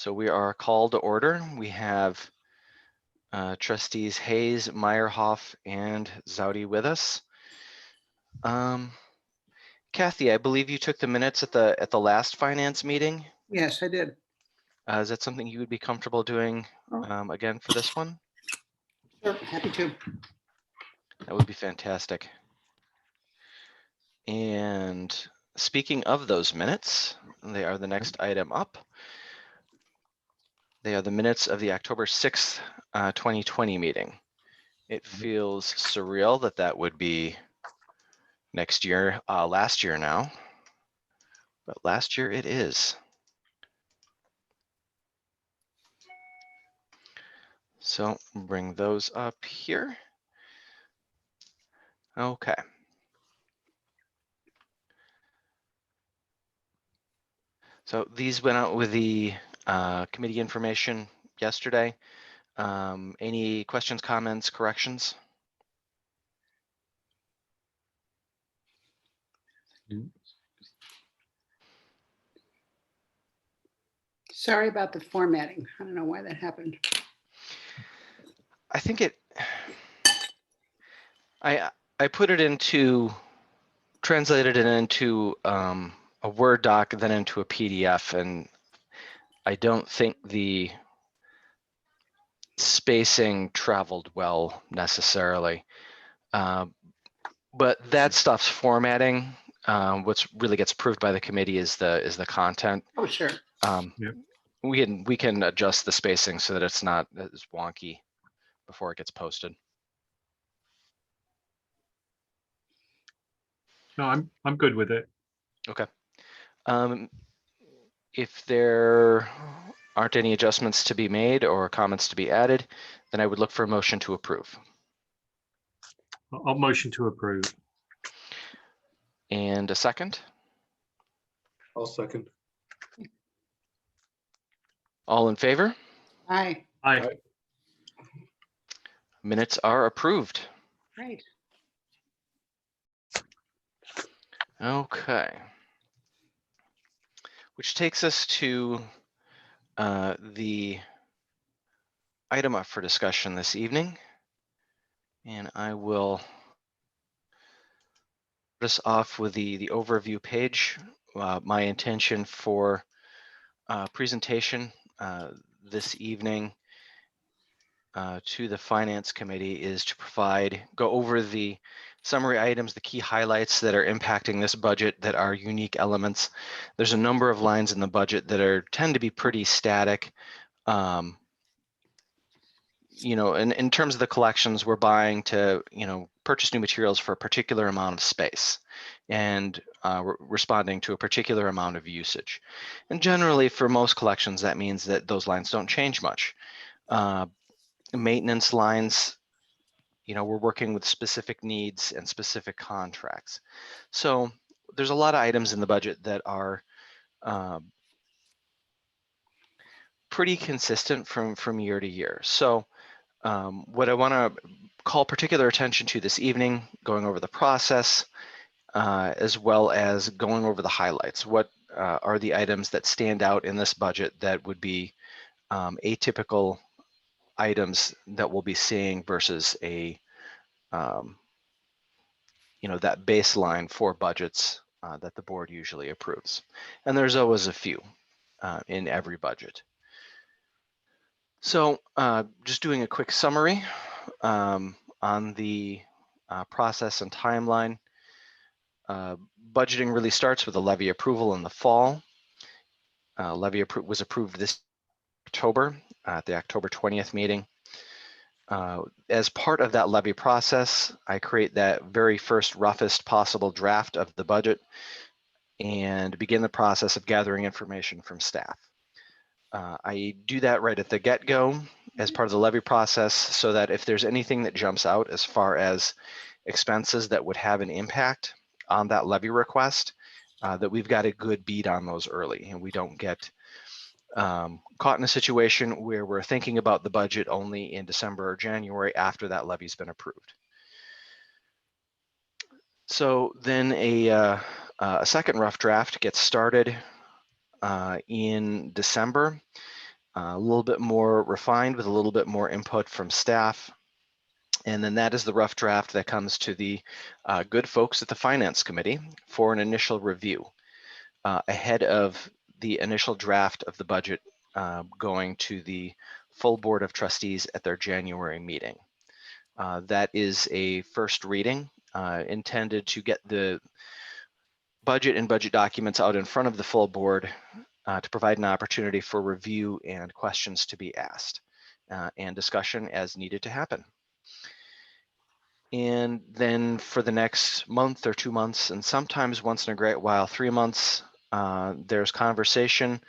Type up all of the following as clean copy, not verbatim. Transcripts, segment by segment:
So we are called to order. We have Trustees Hayes, Meyerhoff, and Zowdy with us. Kathy, I believe you took the minutes at the last finance meeting. Yes, I did. Is that something you would be comfortable doing again for this one? Sure, happy to. That would be fantastic. And speaking of those minutes, they are the next item up. They are the minutes of the October 6th, 2020 meeting. It feels surreal that would be next year, last year now, but last year it is. So bring those up here. Okay. So these went out with the committee information yesterday. Any questions, comments, corrections? Sorry about the formatting. I don't know why that happened. I think I put it into, translated it into a Word doc, then into a PDF, and I don't think the spacing traveled well necessarily. But that stuff's formatting. What's really gets approved by the committee is the content. Oh, sure. Yep. We can adjust the spacing so that it's not as wonky before it gets posted. No, I'm good with it. Okay. If there aren't any adjustments to be made or comments to be added, then I would look for a motion to approve. I'll motion to approve. And a second? I'll second. All in favor? Aye. Aye. Minutes are approved. Great. Okay. Which takes us to the item up for discussion this evening. And I will start us off with the overview page. My intention for presentation this evening to the Finance Committee is to go over the summary items, the key highlights that are impacting this budget that are unique elements. There's a number of lines in the budget that tend to be pretty static. You know, in terms of the collections, we're buying to, you know, purchase new materials for a particular amount of space and responding to a particular amount of usage. And generally for most collections, that means that those lines don't change much. Maintenance lines, you know, we're working with specific needs and specific contracts. So there's a lot of items in the budget that are pretty consistent from year to year. So what I want to call particular attention to this evening, going over the process, as well as going over the highlights. What are the items that stand out in this budget that would be atypical items that we'll be seeing versus a, you know, that baseline for budgets that the board usually approves. And there's always a few in every budget. So just doing a quick summary on the process and timeline. Budgeting really starts with a levy approval in the fall. Levy was approved this October at the October 20th meeting. As part of that levy process, I create that very first roughest possible draft of the budget and begin the process of gathering information from staff. I do that right at the get-go as part of the levy process so that if there's anything that jumps out as far as expenses that would have an impact on that levy request, that we've got a good beat on those early and we don't get caught in a situation where we're thinking about the budget only in December or January after that levy's been approved. So then a second rough draft gets started in December. a little bit more refined with a little bit more input from staff. And then that is the rough draft that comes to the good folks at the Finance Committee for an initial review ahead of the initial draft of the budget going to the full Board of Trustees at their January meeting. That is a first reading intended to get the budget and budget documents out in front of the full board to provide an opportunity for review and questions to be asked and discussion as needed to happen. And then for the next month or 2 months, and sometimes once in a great while, 3 months, there's conversation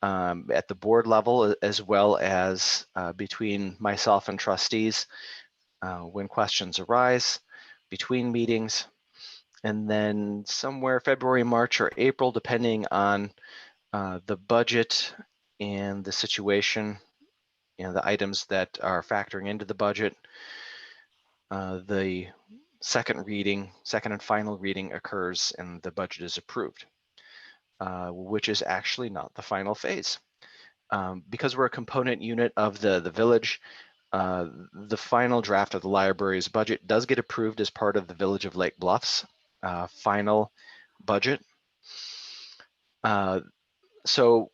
at the board level as well as between myself and trustees when questions arise between meetings. And then somewhere February, March, or April, depending on the budget and the situation, the items that are factoring into the budget, the second and final reading occurs and the budget is approved, which is actually not the final phase. Because we're a component unit of the village, the final draft of the library's budget does get approved as part of the Village of Lake Bluff's final budget. So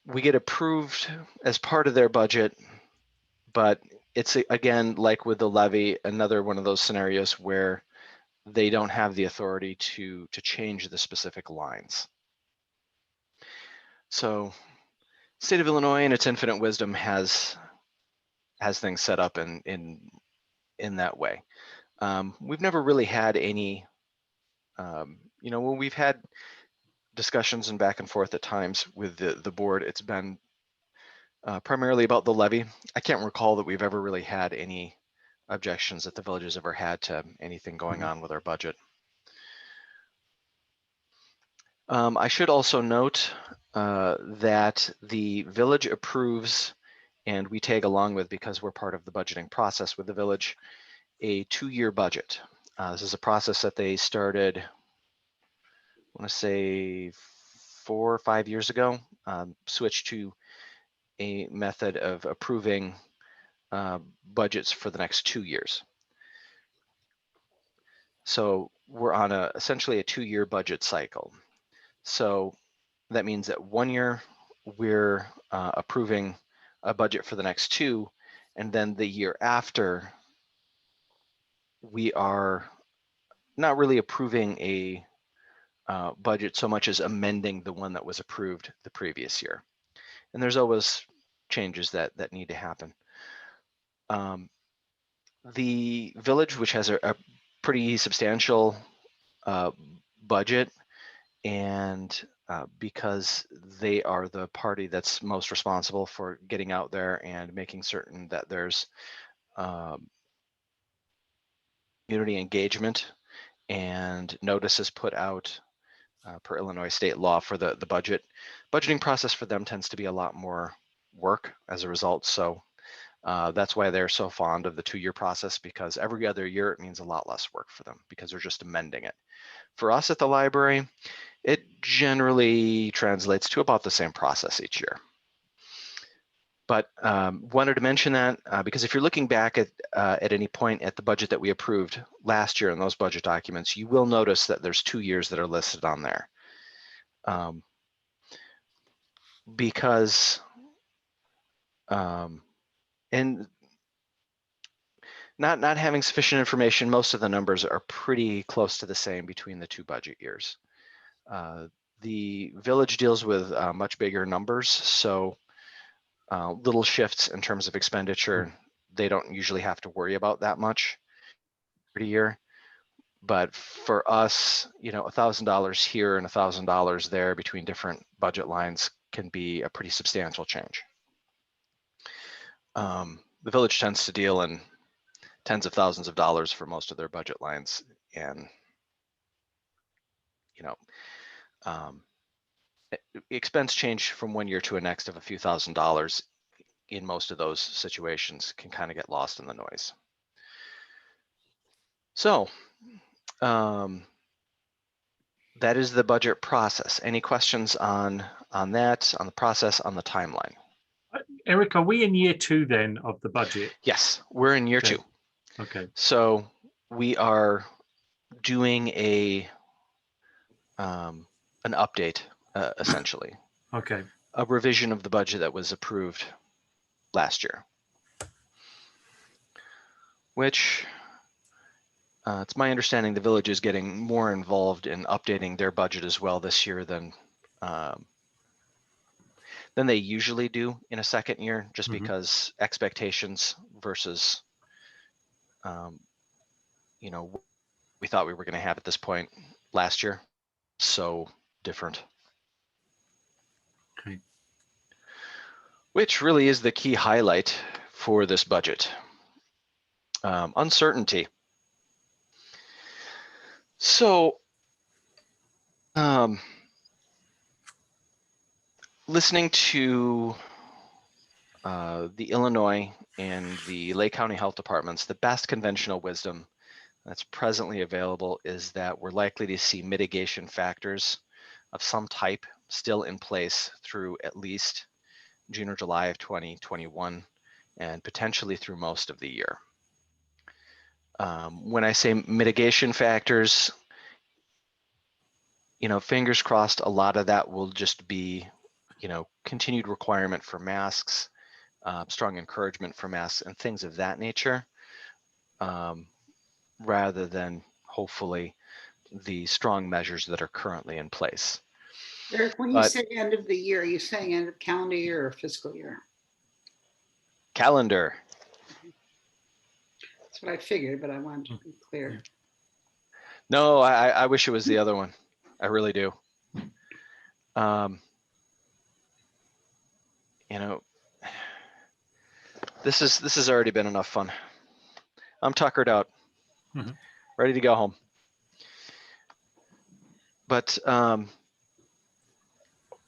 we get approved as part of their budget, but it's again, like with the levy, another one of those scenarios where they don't have the authority to change the specific lines. So state of Illinois in its infinite wisdom has things set up in that way. We've never really had any, when we've had discussions and back and forth at times with the board, it's been primarily about the levy. I can't recall that we've ever really had any objections that the village has ever had to anything going on with our budget. I should also note that the village approves, and we tag along with, because we're part of the budgeting process with the village, a 2-year budget. This is a process that they started, I want to say 4 or 5 years ago, switched to a method of approving budgets for the next 2 years. So we're on essentially a 2-year budget cycle. So that means that 1 year we're approving a budget for the next 2, and then the year after we are not really approving a budget so much as amending the one that was approved the previous year. And there's always changes that need to happen. The village, which has a pretty substantial budget, and because they are the party that's most responsible for getting out there and making certain that there's community engagement and notices put out per Illinois state law for the budgeting process for them tends to be a lot more work as a result. So that's why they're so fond of the 2-year process, because every other year it means a lot less work for them because they're just amending it. For us at the library, it generally translates to about the same process each year. But wanted to mention that because if you're looking back at any point at the budget that we approved last year in those budget documents, you will notice that there's 2 years that are listed on there. Because and not having sufficient information, most of the numbers are pretty close to the same between the 2 budget years. The village deals with much bigger numbers, so little shifts in terms of expenditure, they don't usually have to worry about that much per year. But for us, $1,000 here and $1,000 there between different budget lines can be a pretty substantial change. The village tends to deal in tens of thousands of dollars for most of their budget lines, and expense change from 1 year to the next of a few $1,000s in most of those situations can kind of get lost in the noise. So that is the budget process. Any questions on that, on the process, on the timeline? Eric, are we in year 2 then of the budget? Yes, we're in year Okay. 2. Okay. So we are doing an update, essentially, Okay. a revision of the budget that was approved last year, which it's my understanding the village is getting more involved in updating their budget as well this year than they usually do in a second year, just Mhm. because expectations versus, you know, we thought we were going to have at this point last year, so different. Okay. Which really is the key highlight for this budget. Uncertainty. So, listening to the Illinois and the Lake County Health Departments, the best conventional wisdom that's presently available is that we're likely to see mitigation factors of some type still in place through at least June or July of 2021 and potentially through most of the year. When I say mitigation factors, you know, fingers crossed, a lot of that will just be, you know, continued requirement for masks, strong encouragement for masks and things of that nature, rather than hopefully the strong measures that are currently in place. Eric, when you But say end of the year, are you saying end of calendar year or fiscal year? calendar, That's what I figured, but I wanted to be clear. no, I wish it was the other one. I really do. You know, this has already been enough fun. I'm tuckered out, Mhm. ready to go home. But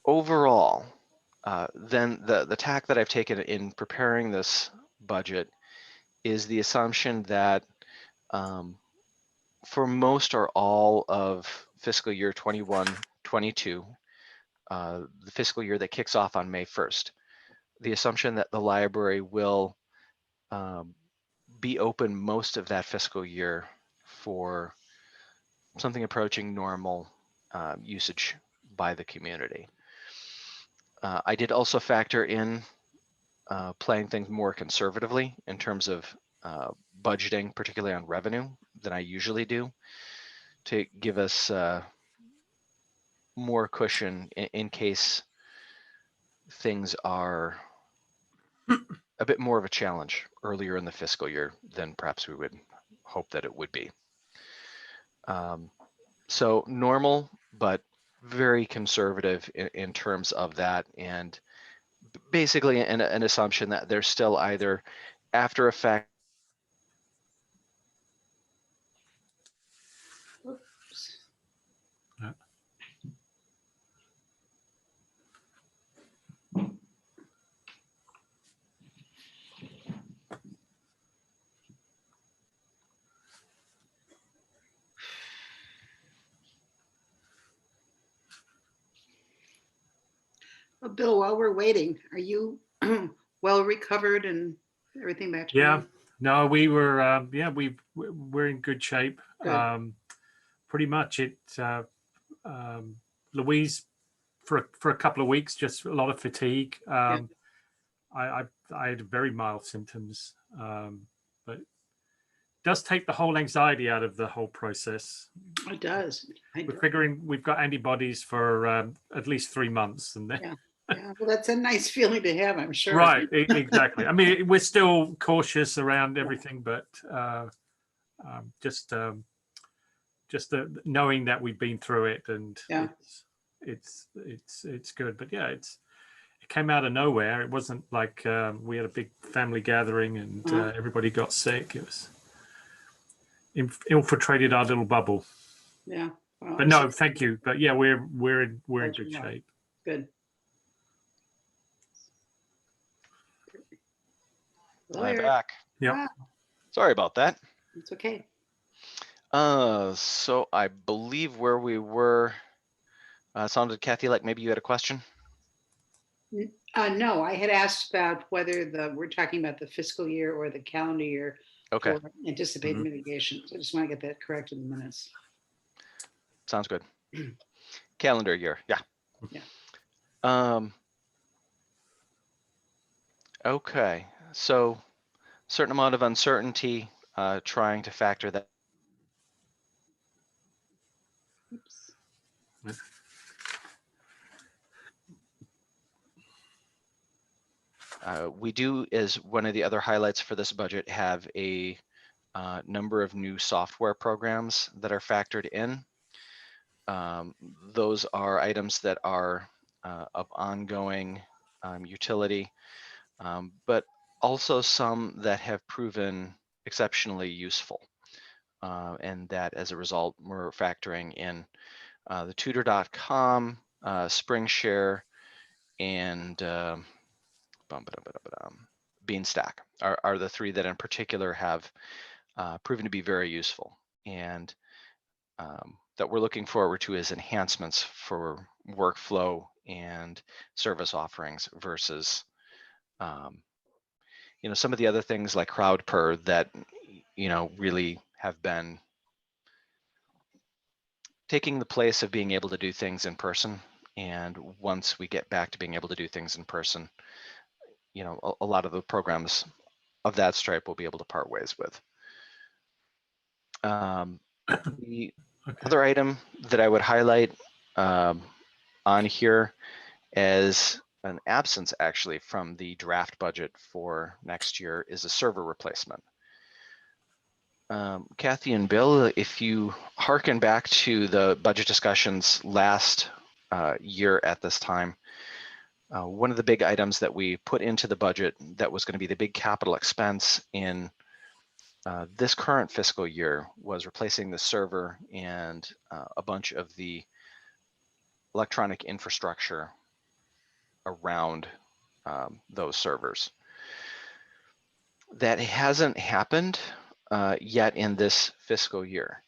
overall, then the tack that I've taken in preparing this budget is the assumption that for most or all of fiscal year 21-22, the fiscal year that kicks off on May 1st, the assumption that the library will be open most of that fiscal year for something approaching normal usage by the community. I did also factor in playing things more conservatively in terms of budgeting, particularly on revenue, than I usually do, to give us more cushion in case things are a bit more of a challenge earlier in the fiscal year than perhaps we would hope that it would be. So normal, but very conservative in terms of that, and basically an assumption that there's still either after effect Oops. Well, Bill, while we're waiting, are you well recovered and everything back to Yeah. normal? No, we were. We're in good shape. Good. Pretty much it. Louise, for a couple of weeks, just a lot of fatigue. Yeah. I had very mild symptoms, but it does take the whole anxiety out of the whole process. It does. We're figuring we've got antibodies for at least 3 months, and then Yeah. Yeah. Well, that's a nice feling to have, I'm sure. right, exactly. I mean, we're still cautious around everything, but just knowing that we've been through it, and Yeah. it's good. But yeah, it came out of nowhere. It wasn't like we had a big family gathering and everybody got sick. It was infiltrated our little bubble. Yeah. Well, But no, thank you. But yeah, we're in good shape. Good. I'm back. Yep. Ah, Sorry about that. it's okay. So I believe where we were, sounded, Kathy, like maybe you had a question? No, I had asked about whether we're talking about the fiscal year or the calendar year Okay, for anticipated mitigation. So I just want to get that correct in the minutes. sounds good. Calendar year, yeah. Yeah. Okay, so certain amount of uncertainty, trying to factor that. Oops. We do, as one of the other highlights for this budget, have a number of new software programs that are factored in. Those are items that are of ongoing utility, but also some that have proven exceptionally useful. And that as a result, we're factoring in the tutor.com, SpringShare, and Beanstack are the three that in particular have proven to be very useful, and that we're looking forward to as enhancements for workflow and service offerings versus some of the other things like CrowdPer that really have been taking the place of being able to do things in person. And once we get back to being able to do things in person, a lot of the programs of that stripe will be able to part ways with. The other item that I would highlight on here as an absence actually from the draft budget for next year is a server replacement. Kathy and Bill, if you hearken back to the budget discussions last year at this time, one of the big items that we put into the budget that was going to be the big capital expense in this current fiscal year was replacing the server and a bunch of the electronic infrastructure around those servers. That hasn't happened yet in this fiscal year.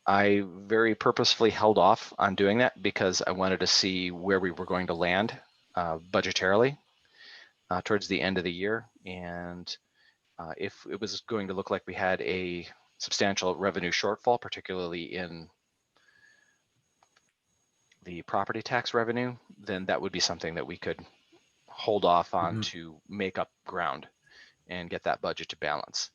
I very purposefully held off on doing that because I wanted to see where we were going to land budgetarily towards the end of the year. And if it was going to look like we had a substantial revenue shortfall, particularly in the property tax revenue, then that would be something that we could hold off on to make up ground and get that budget to balance.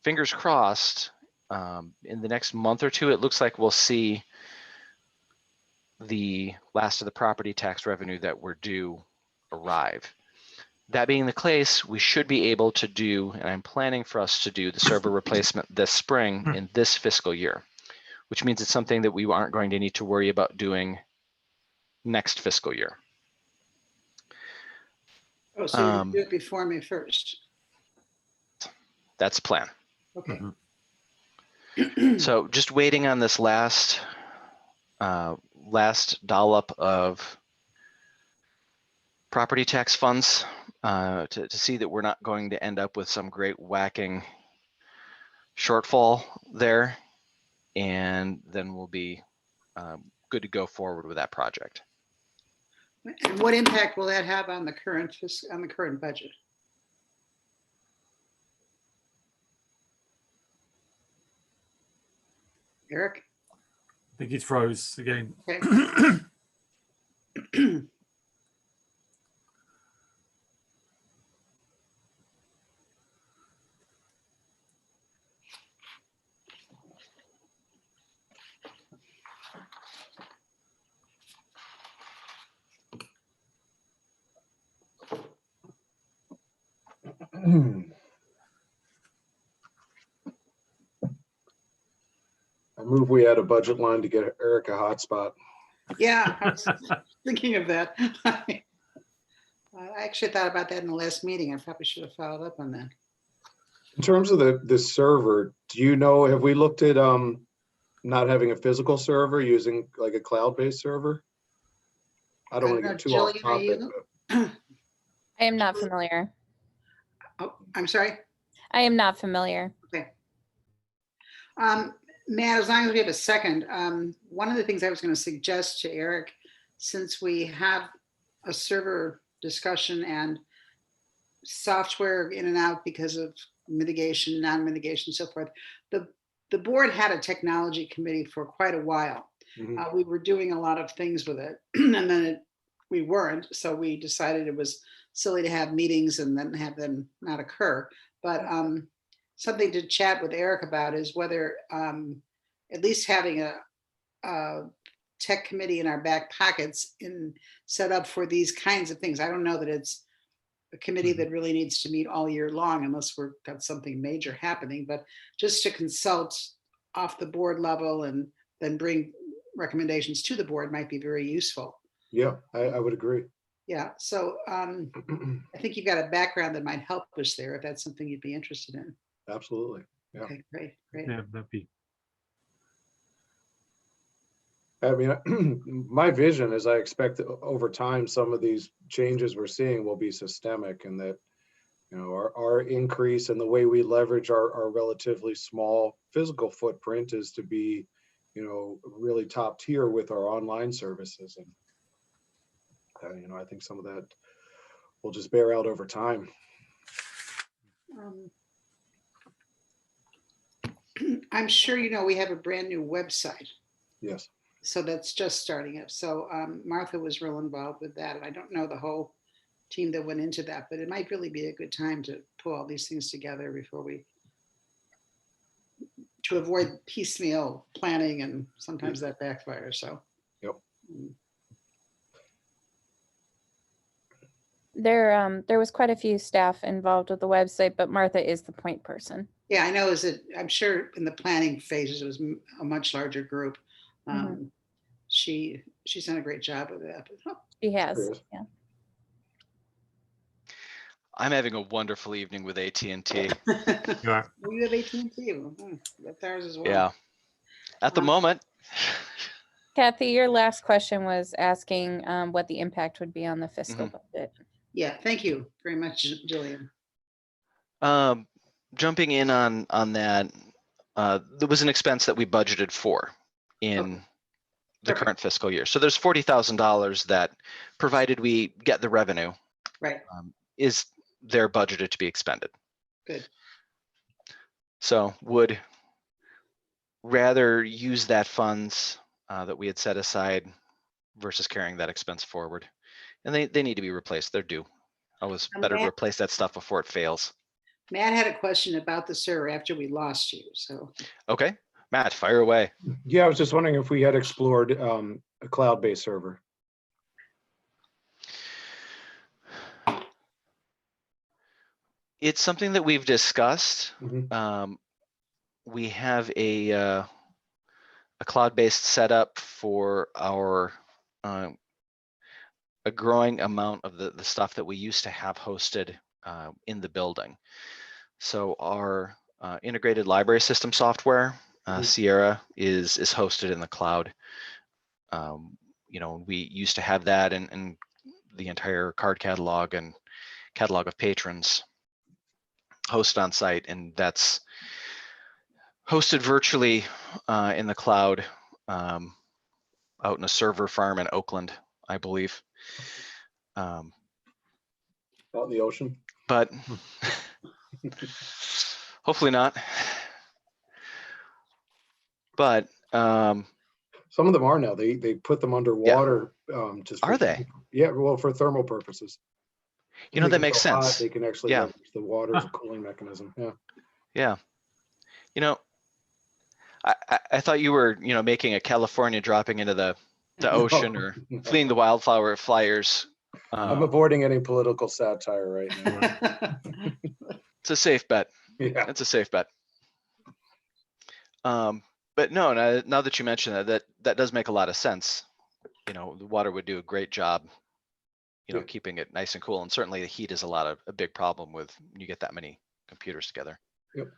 Fingers crossed, in the next month or two, it looks like we'll see the last of the property tax revenue that we're due arrive. That being the case, we should be able to do, and I'm planning for us to do the server replacement this spring in this fiscal year, which means it's something that we aren't going to need to worry about doing next fiscal year. Oh, so you do it before May 1st. That's the plan. Okay. So just waiting on this last dollop of property tax funds to see that we're not going to end up with some great whacking shortfall there, and then we'll be good to go forward with that project. And what impact will that have on the current budget? Eric? I think it froze again. Okay. I move we add a budget line to get Eric a hotspot. Yeah, I was thinking of that. I actually thought about that in the last meeting. I probably should have followed up on that. In terms of the server, do you know, have we looked at not having a physical server, using like a cloud-based server? I don't want to get too off Jillian, are topic. you? I am not familiar. Oh, I'm sorry. I am not familiar. Okay. Matt, as long as we have a second, one of the things I was going to suggest to Eric, since we have a server discussion and software in and out because of mitigation, non-mitigation, so forth, the board had a technology committee for quite a while. Mhm. We were doing a lot of things with it, and then we weren't. So we decided it was silly to have meetings and then have them not occur. But something to chat with Eric about is whether at least having a tech committee in our back pockets in set up for these kinds of things. I don't know that it's a committee that really needs to meet all year long unless we've got something major happening, but just to consult off the board level and then bring recommendations to the board might be very useful. Yeah, I would agree. Yeah, so I think you've got a background that might help us there if that's something you'd be interested in. Absolutely. Yeah. Okay, great. Yeah, that'd be. I mean, my vision is I expect that over time, some of these changes we're seeing will be systemic, and that, you know, our increase in the way we leverage our relatively small physical footprint is to be, you know, really top tier with our online services. And, you know, I think some of that will just bear out over time. I'm sure you know we have a brand new website. Yes. So that's just starting up. So Martha was real involved with that. And I don't know the whole team that went into that, but it might really be a good time to pull all these things together before to avoid piecemeal planning, and sometimes that backfires. So. Yep. There was quite a few staff involved with the website, but Martha is the point person. Yeah, I know. I'm sure in the planning phases it was a much larger group. She's done a great job with that. She has. Yes. Yeah. I'm having a wonderful evening with AT&T. You are. You have AT&T. That's ours as well. Yeah, at the moment. Kathy, your last question was asking what the impact would be on the fiscal budget. Yeah, thank you very much, Jillian. Jumping in on that, there was an expense that we budgeted for in the Perfect. current fiscal year. So there's $40,000 that, provided we get the revenue, Right. is there budgeted to be expended. Good. So would rather use that funds that we had set aside versus carrying that expense forward. And they need to be replaced. They're due. Always better to replace that stuff before it fails. Matt had a question about the server after we lost you. So. Okay, Matt, fire away. Yeah, I was just wondering if we had explored a cloud-based server. It's something that we've discussed. Mhm. We have a cloud-based setup for our a growing amount of the stuff that we used to have hosted in the building. So our integrated library system software, Sierra, is hosted in the cloud. You know, we used to have that in the entire card catalog and catalog of patrons hosted on site, and that's hosted virtually in the cloud out in a server farm in Oakland, I believe. Out in the ocean. But hopefully not. But some of them are now. They put them underwater. Just are for, they? Yeah, well, for thermal purposes. You know, that makes sense. They can actually leverage the water as a cooling mechanism. Yeah. Yeah. You know, I thought you were, you know, making a California dropping into the ocean or fleeing the wildflower flyers. I'm avoiding any political satire right now. It's a safe bet. Yeah. It's a safe bet. But no, now that you mention that does make a lot of sense. You know, the water would do a great job, you know, keeping it nice and cool. And certainly the heat is a big problem with when you get that many computers together. Yep.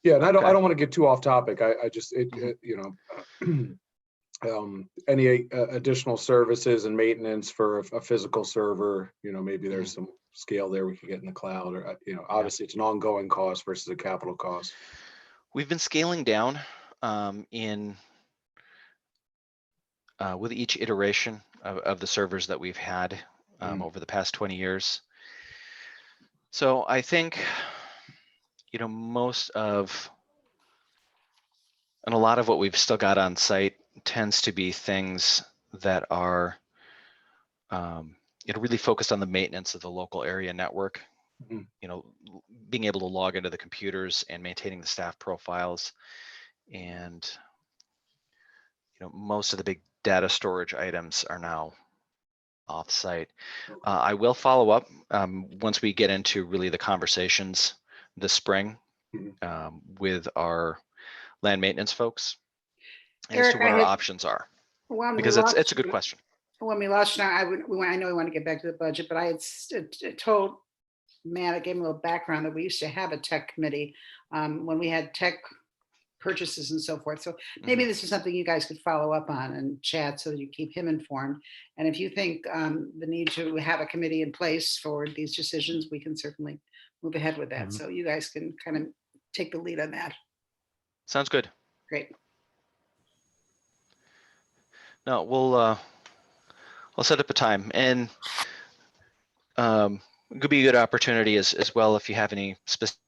Yeah, and I don't want to get too off topic. I just you know, any additional services and maintenance for a physical server, you know, maybe there's some scale there we could get in the cloud, or you know, obviously it's an ongoing cost versus a capital cost. We've been scaling down with each iteration of the servers that we've had over the past 20 years. So I think, most of, and a lot of what we've still got on site tends to be things that are, really focused on the maintenance of the local area network. Mhm. Being able to log into the computers and maintaining the staff profiles, and most of the big data storage items are now off-site. I will follow up once we get into really the conversations this spring with our land maintenance folks as Eric, to what our options are, because it's a good question. When we lost, I know we want to get back to the budget, but I had told Matt, I gave him a little background that we used to have a tech committee when we had tech purchases and so forth. So maybe this is something you guys could follow up on and chat so that you keep him informed. And if you think the need to have a committee in place for these decisions, we can certainly move ahead with that. So you guys can kind of take the lead on that. Sounds good. Great. No, I'll set up a time, and it could be a good opportunity as well if you have any specific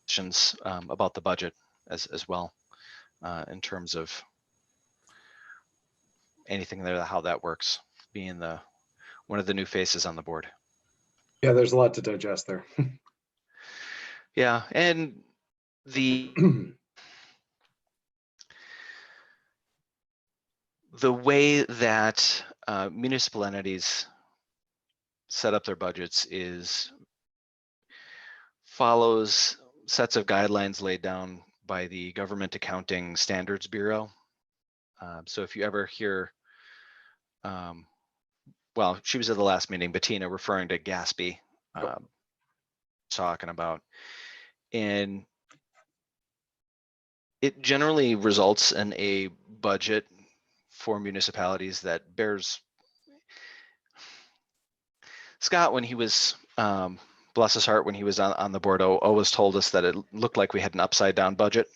questions about the budget as well, in terms of anything there, how that works, being one of the new faces on the board. Yeah, there's a lot to digest there. Yeah, and the way that municipal entities set up their budgets follows sets of guidelines laid down by the Government Accounting Standards Bureau. So if you ever hear, well, she was at the last meeting, Bettina, referring to GASB, talking about, and it generally results in a budget for municipalities that bears. Scott, when he was, bless his heart, when he was on the board, always told us that it looked like we had an upside down budget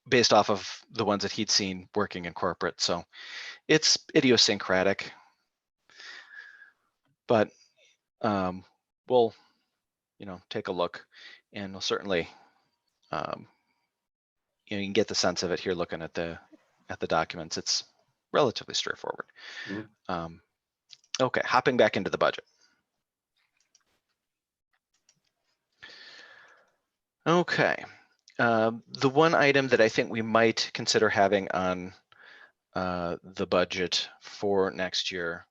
based off of the ones that he'd seen working in corporate. So it's idiosyncratic, but we'll, take a look, and we'll certainly, you can get the sense of it here looking at the documents. It's relatively straightforward. Okay, hopping back into the budget. Okay, the one item that I think we might consider having on the budget for next year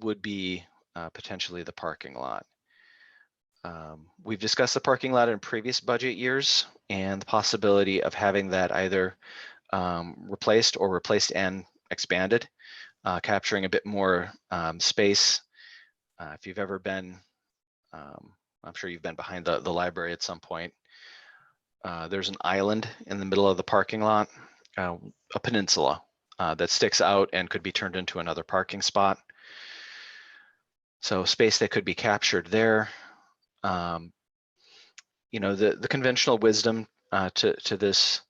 would be potentially the parking lot. We've discussed the parking lot in previous budget years and the possibility of having that either replaced and expanded, capturing a bit more space. If you've ever been, I'm sure you've been behind the library at some point. There's an island in the middle of the parking lot, a peninsula that sticks out and could be turned into another parking spot. So space that could be captured there. The conventional wisdom to this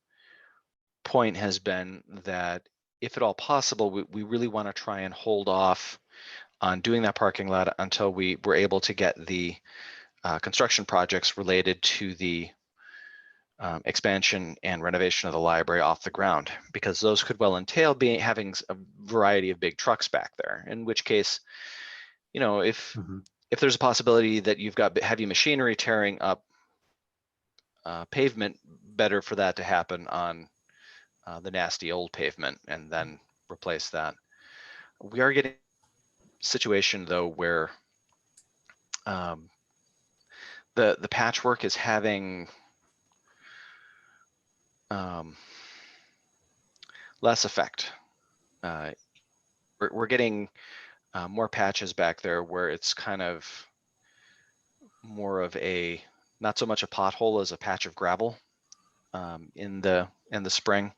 point has been that if at all possible, we really want to try and hold off on doing that parking lot until we were able to get the construction projects related to the expansion and renovation of the library off the ground, because those could well entail having a variety of big trucks back there, in which case, if there's a possibility that you've got heavy machinery tearing up pavement, better for that to happen on the nasty old pavement and then replace that. We are getting a situation though where the patchwork is having less effect. We're getting more patches back there where it's kind of more of a, not so much a pothole as a patch of gravel in the spring.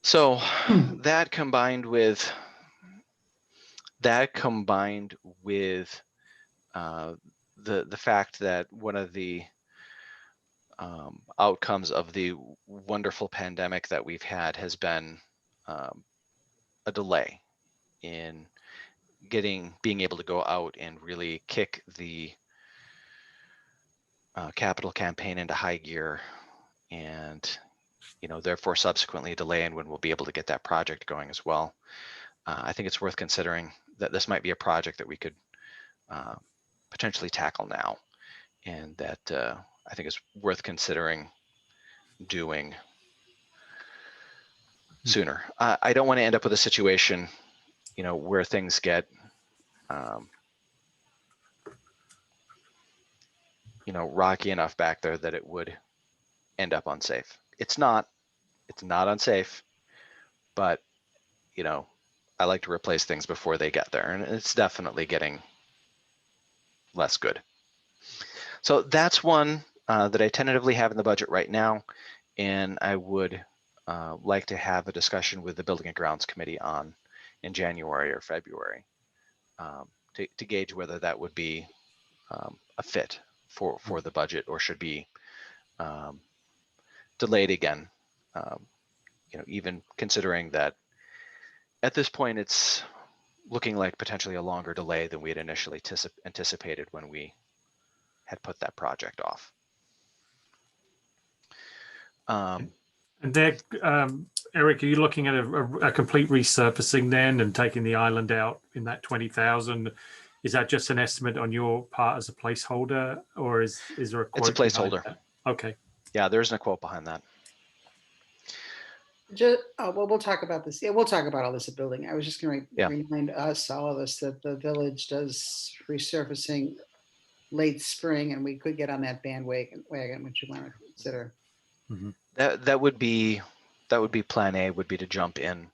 So that combined with the fact that one of the outcomes of the wonderful pandemic that we've had has been a delay in being able to go out and really kick the capital campaign into high gear, and therefore subsequently a delay in when we'll be able to get that project going as well. I think it's worth considering that this might be a project that we could potentially tackle now, and that I think is worth considering doing sooner. I don't want to end up with a situation, where things get, rocky enough back there that it would end up unsafe. It's not unsafe, but I like to replace things before they get there, and it's definitely getting less good. So that's one that I tentatively have in the budget right now, and I would like to have a discussion with the Building and Grounds Committee on in January or February to gauge whether that would be a fit for the budget or should be delayed again. Even considering that at this point it's looking like potentially a longer delay than we had initially anticipated when we had put that project off. And there, Eric, are you looking at a complete resurfacing then and taking the island out in that 20,000? Is that just an estimate on your part as a placeholder, or is there a quote? It's a placeholder. Okay. Yeah, there isn't a quote behind that. Well, we'll talk about this. Yeah, we'll talk about all this at building. I was just going to remind all of us that the village does resurfacing late spring, and we could get on that bandwagon, which you want to consider. Mm-hmm. That would be plan A, would be to jump in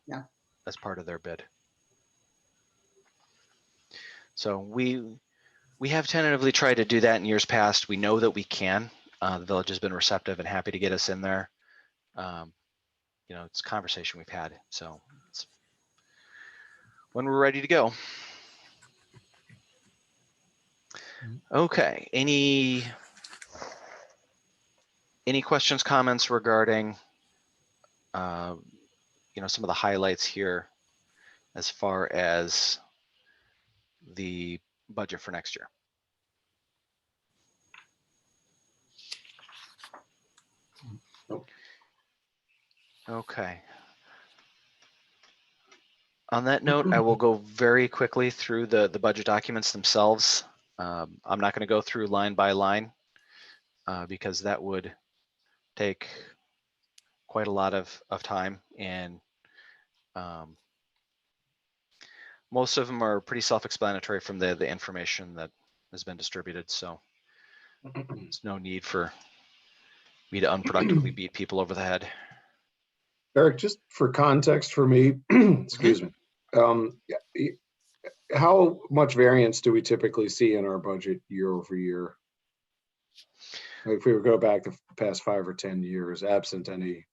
as part of their bid. So we have tentatively tried to do that in years past. We know that we can. The village has been receptive and happy to get us in there. It's a conversation we've had. So it's when we're ready to go. Okay. Any questions, comments regarding some of the highlights here as far as the budget for next year? Nope. Okay. On that note, I will go very quickly through the budget documents themselves. I'm not going to go through line by line because that would take quite a lot of time, and most of them are pretty self-explanatory from the information that has been distributed. So there's no need for me to unproductively beat people over the head. Eric, just for context for me, excuse me, how much variance do we typically see in our budget year over year? If we were to go back the past 5 or 10 years, absent any,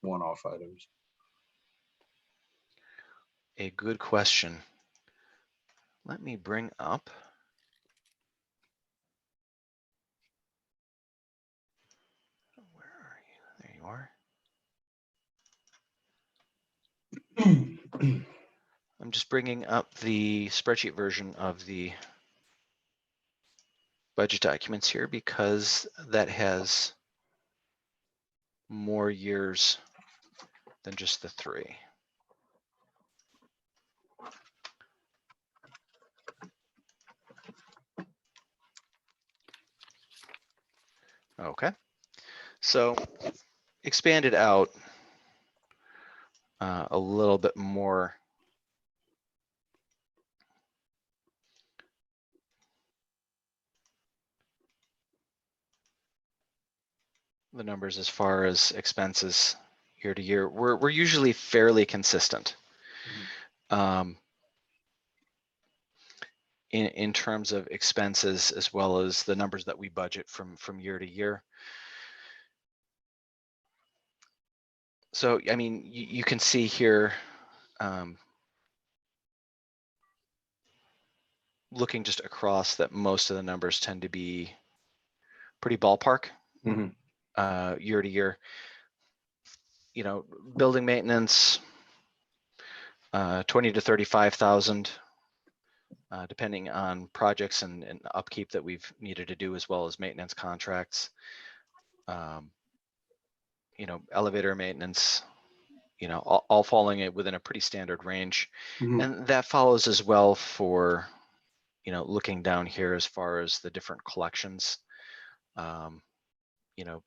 one-off items. A good question. Let me bring up. Where are you? There you are. I'm just bringing up the spreadsheet version of the budget documents here because that has more years than just the 3. Okay, so expanded out a little bit more. The numbers as far as expenses year to year, we're usually fairly consistent. In terms of expenses, as well as the numbers that we budget from year to year. So, I mean, you can see here, looking just across, that most of the numbers tend to be pretty ballpark Mhm. year to year. You know, building maintenance, 20 to 35,000, depending on projects and upkeep that we've needed to do, as well as maintenance contracts. You know, elevator maintenance, you know, all falling within a pretty standard range. Mhm. And that follows as well for, you know, looking down here as far as the different collections, you know,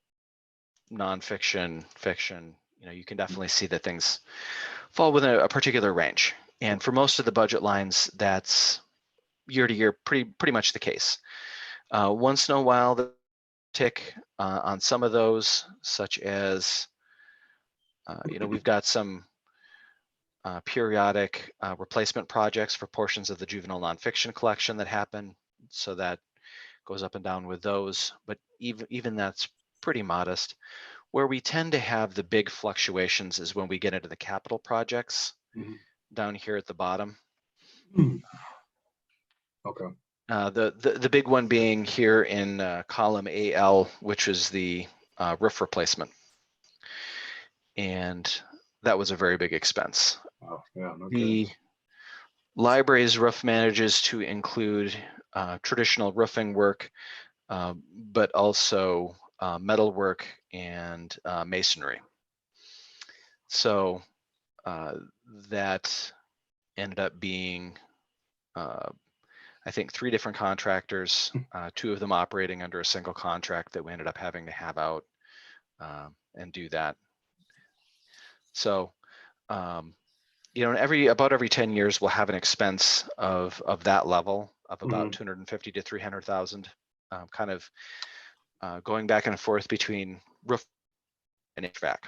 nonfiction, fiction, you know, you can definitely see that things fall within a particular range. And for most of the budget lines, that's year to year pretty much the case. Once in a while, the tick on some of those, such as, you know, we've got some periodic replacement projects for portions of the juvenile nonfiction collection that happen. So that goes up and down with those, but even that's pretty modest. Where we tend to have the big fluctuations is when we get into the capital projects Mhm. down here at the bottom. Okay. The big one being here in column AL, which is the roof replacement. And that was a very big expense. Wow. Yeah. No The kidding. library's roof manages to include traditional roofing work, but also metal work and masonry. So that ended up being, I think, 3 different contractors, 2 of them operating under a single contract that we ended up having to have out and do that. So, you know, about every 10 years, we'll have an expense of that level of about 250 to 300,000, kind of going back and forth between roof and HVAC.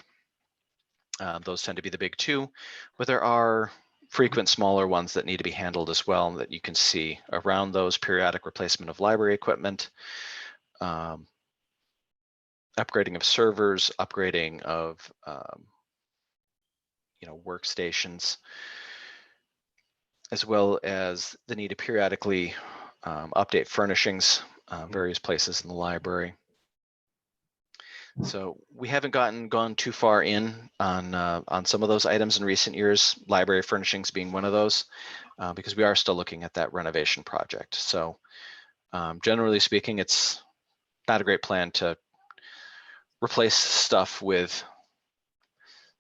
Those tend to be the big 2, but there are frequent smaller ones that need to be handled as well that you can see around those: periodic replacement of library equipment, upgrading of servers, upgrading of you know, workstations, as well as the need to periodically update furnishings, various places in the library. So we haven't gone too far in on some of those items in recent years, library furnishings being one of those, because we are still looking at that renovation project. So generally speaking, it's not a great plan to replace stuff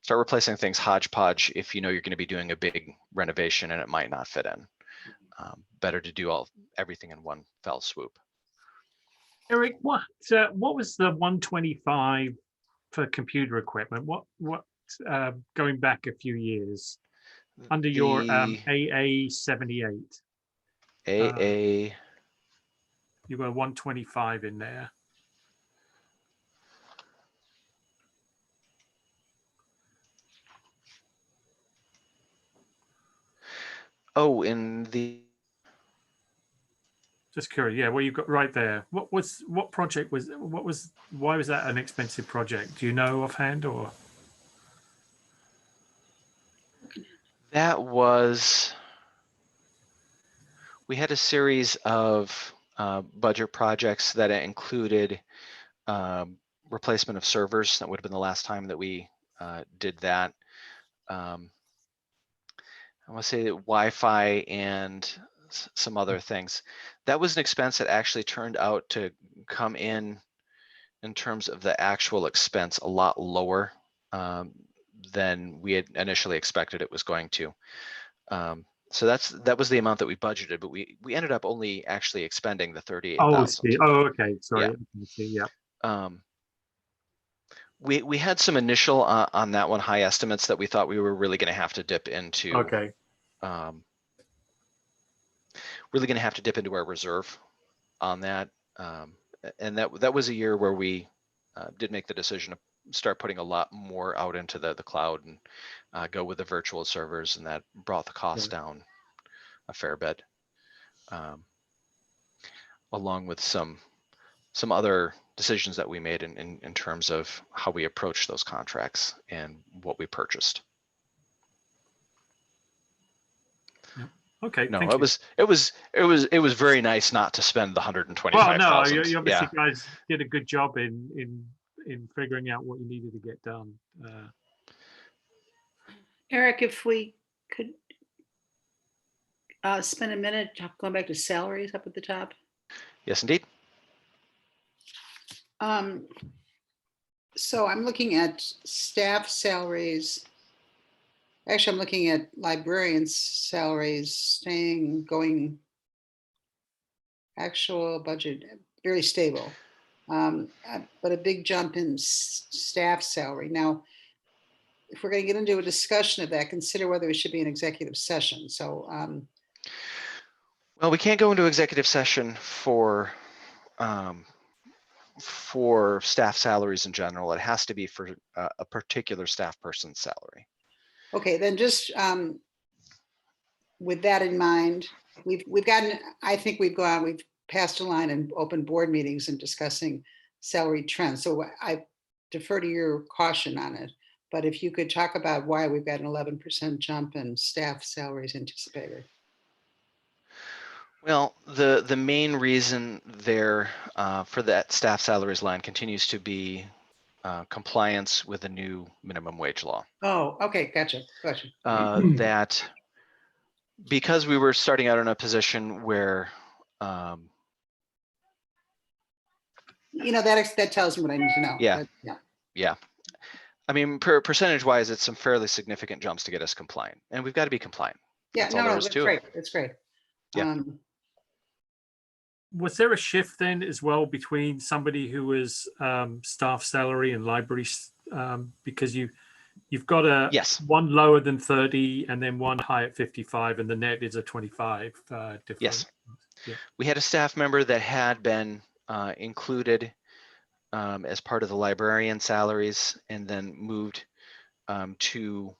start replacing things hodgepodge if you know you're going to be doing a big renovation and it might not fit in. Better to do everything in one fell swoop. Eric, what was the 125 for computer equipment? What going back a few years under your AA 78? AA. You've got 125 in there. Oh, in the. Just curious, yeah. What you got right there? Why was that an expensive project? Do you know offhand, or? That was. We had a series of budget projects that included replacement of servers. That would have been the last time that we did that. I want to say that Wi-Fi and some other things. That was an expense that actually turned out to come in terms of the actual expense a lot lower than we had initially expected it was going to. So that was the amount that we budgeted, but we ended up only actually expending the 38,000. Oh, okay. Sorry. Yeah. Yeah. We had some initial on that one high estimates that we thought we were really going to have to dip into. Okay. Really going to have to dip into our reserve on that, and that was a year where we did make the decision to start putting a lot more out into the cloud and go with the virtual servers, and that brought the cost down a fair bit, along with some other decisions that we made in terms of how we approach those contracts and what we purchased. Yep. Okay, No, thank it you. was very nice not to spend the Well, no, 125,000. you Yeah. obviously guys did a good job in figuring out what you needed to get done. Eric, if we could spend a minute going back to salaries up at the top. Yes, indeed. So I'm looking at staff salaries. Actually, I'm looking at librarians' salaries going actual budget, very stable. But a big jump in staff salary. Now, if we're going to get into a discussion of that, consider whether it should be an executive session. So, Well, we can't go into executive session for staff salaries in general. It has to be for a particular staff person's salary. okay, then just with that in mind, we've gotten, I think we've passed a line in open board meetings and discussing salary trends. So I defer to your caution on it. But if you could talk about why we've got an 11% jump in staff salaries anticipated. Well, the main reason there for that staff salaries line continues to be compliance with the new minimum wage law. Oh, okay, gotcha. That because we were starting out in a position where that tells me what I need to know. Yeah. But, yeah. I mean, percentage wise, it's some fairly significant jumps to get us compliant, and we've got to be compliant. Yeah, That's all there is that's to it. great. That's great. Yeah. Was there a shift then as well between somebody who was staff salary and library because you've got a Yes. one lower than 30 and then one high at 55 and the net is a 25 difference. Yes. Yeah. We had a staff member that had been included as part of the librarian salaries and then moved to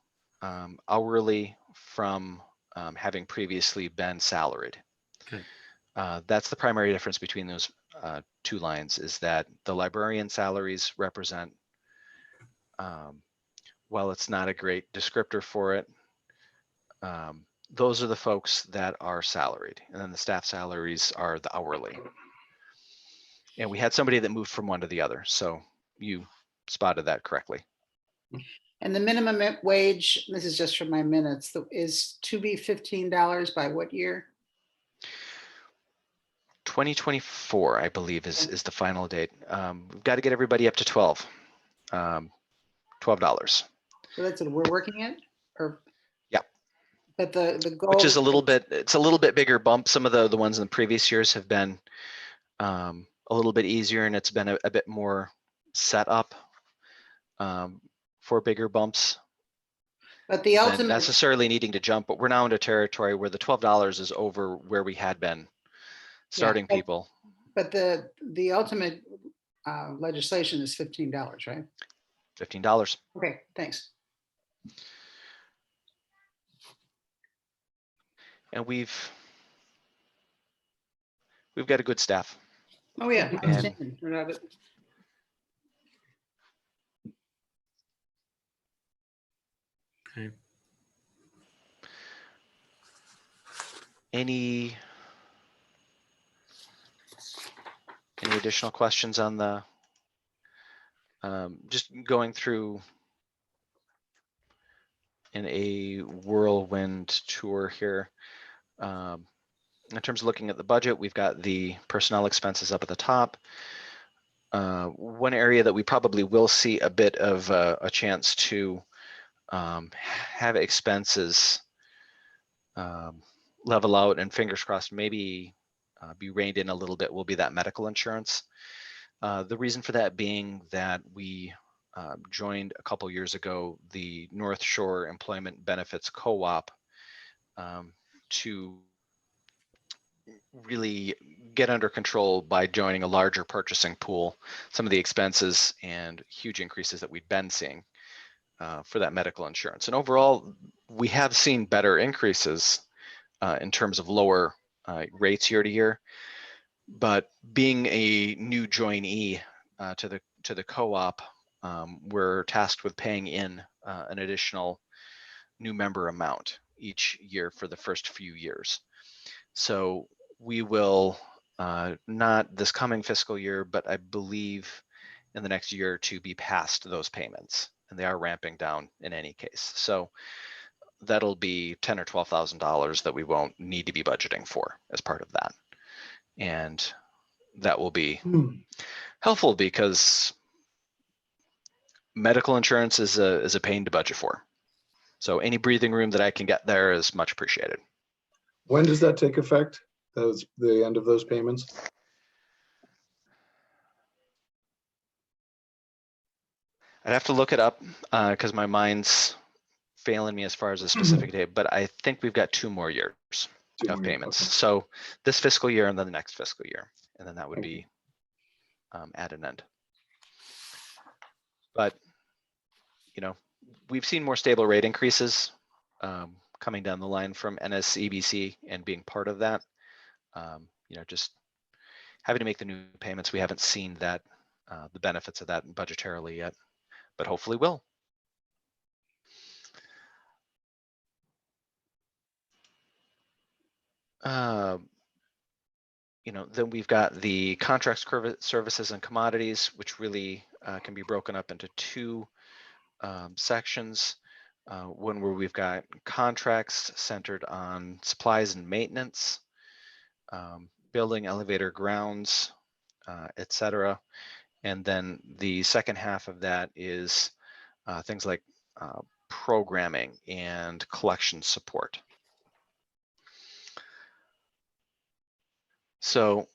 hourly from having previously been salaried. Okay. That's the primary difference between those two lines, is that the librarian salaries represent, while it's not a great descriptor for it, those are the folks that are salaried, and then the staff salaries are the hourly. And we had somebody that moved from one to the other, so you spotted that correctly. And the minimum wage, this is just from my minutes, is to be $15 by what year? 2024, I believe, is the final date. We've got to get everybody up to $12. So that's what we're working at, or? Yeah. But the goal. Which is it's a little bit bigger bump. Some of the ones in the previous years have been a little bit easier, and it's been a bit more set up for bigger bumps. But the ultimate. Than necessarily needing to jump, but we're now into territory where the $12 is over where we had been starting people. But the ultimate legislation is $15, right? $15. Okay, thanks. And we've got a good staff. Oh yeah, And- outstanding. Okay. Any additional questions on the just going through in a whirlwind tour here. In terms of looking at the budget, we've got the personnel expenses up at the top. One area that we probably will see a bit of a chance to have expenses level out and fingers crossed maybe be reined in a little bit will be that medical insurance. The reason for that being that we joined a couple years ago the North Shore Employment Benefits Co-op to really get under control by joining a larger purchasing pool, some of the expenses and huge increases that we'd been seeing for that medical insurance. And overall, we have seen better increases in terms of lower rates year to year. But being a new joinee to the co-op, we're tasked with paying in an additional new member amount. each year for the first few years. So we will, not this coming fiscal year, but I believe in the next year or two, be past those payments, and they are ramping down in any case. So that'll be $10,000 or $12,000 that we won't need to be budgeting for as part of that. And that will be helpful because medical insurance is a pain to budget for. So any breathing room that I can get there is much appreciated. When does that take effect? Those, the end of those payments? I'd have to look it up because my mind's failing me as far as a specific date, but I think we've got 2 more years 2 of more years, payments. okay. So this fiscal year and then the next fiscal year, and then that would Okay. be at an end. But, you know, we've seen more stable rate increases coming down the line from NSEBC, and being part of that, you know, just having to make the new payments, we haven't seen that, the benefits of that budgetarily yet, but hopefully will. You know, then we've got the contracts, services, and commodities, which really can be broken up into 2 sections. One where we've got contracts centered on supplies and maintenance, building, elevator, grounds, etc. And then the second half of that is things like programming and collection support. So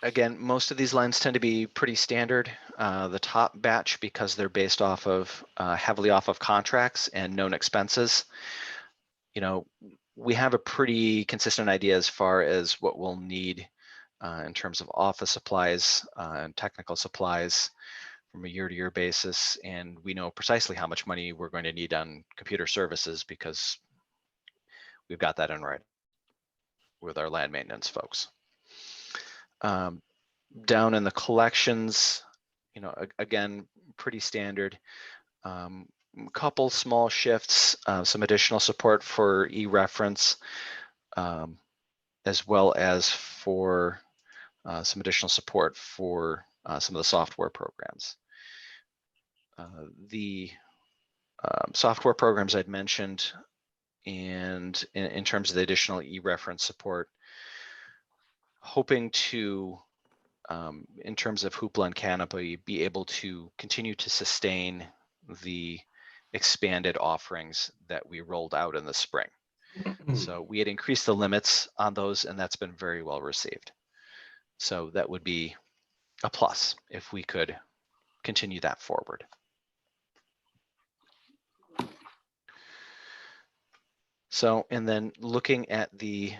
again, most of these lines tend to be pretty standard. The top batch, because they're based off of heavily off of contracts and known expenses, you know, we have a pretty consistent idea as far as what we'll need in terms of office supplies and technical supplies from a year-to-year basis, and we know precisely how much money we're going to need on computer services because we've got that in right with our land maintenance folks. Down in the collections, you know, again, pretty standard. Couple small shifts, some additional support for e-reference, as well as for some additional support for some of the software programs. The software programs I'd mentioned, and in terms of the additional e-reference support, hoping to, in terms of Hoopla and Canopy, be able to continue to sustain the expanded offerings that we rolled out in the spring. So we had increased the limits on those, and that's been very well received. So that would be a plus if we could continue that forward. So, and then looking at the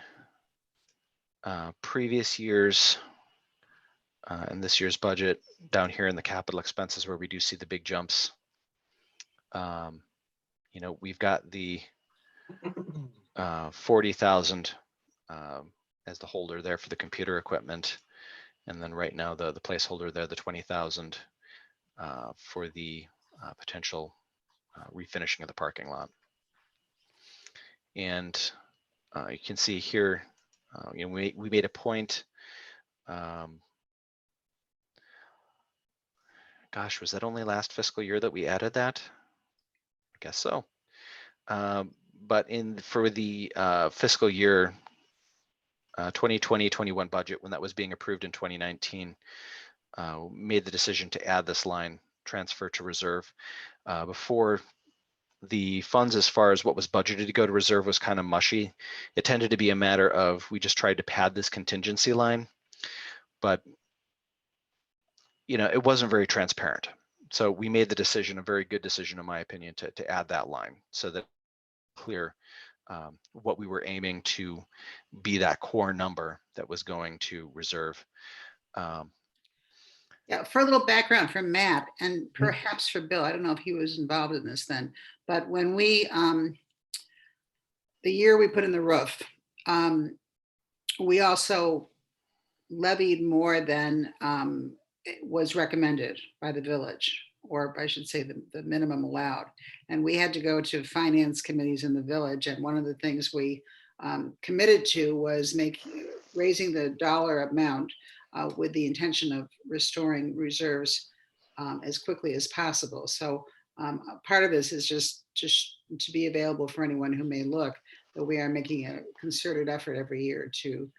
previous years and this year's budget down here in the capital expenses where we do see the big jumps, you know, we've got the 40,000 as the holder there for the computer equipment. And then right now the placeholder there, the 20,000 for the potential refinishing of the parking lot. And you can see here, you know, we made a point. Gosh, was that only last fiscal year that we added that? I guess so. But for the fiscal year 2020-21 budget, when that was being approved in 2019, made the decision to add this line transfer to reserve. Before, the funds as far as what was budgeted to go to reserve was kind of mushy. It tended to be a matter of we just tried to pad this contingency line, but you know, it wasn't very transparent. So we made the decision, a very good decision in my opinion, to add that line so that clear what we were aiming to be that core number that was going to reserve. Yeah, for a little background from Matt and perhaps for Bill, I don't know if he was involved in this then, but when we, the year we put in the roof, we also levied more than was recommended by the village. or I should say the minimum allowed. And we had to go to finance committees in the village. And one of the things we committed to was raising the dollar amount with the intention of restoring reserves as quickly as possible. So part of this is just to be available for anyone who may look, that we are making a concerted effort every year to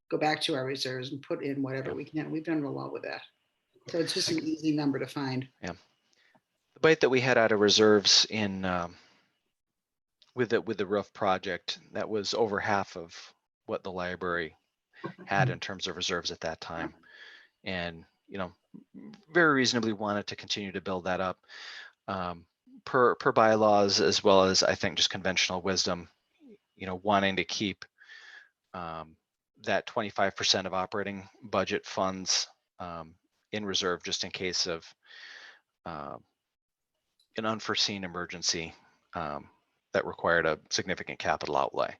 go back to our reserves and put in whatever we can. We've done a lot with that. So it's just an easy number to find. The bite that we had out of reserves in with the roof project, that was over half of what the library had in terms of reserves at that time. And, you know, very reasonably wanted to continue to build that up. Per bylaws, as well as I think just conventional wisdom, you know, wanting to keep that 25% of operating budget funds in reserve just in case of an unforeseen emergency that required a significant capital outlay.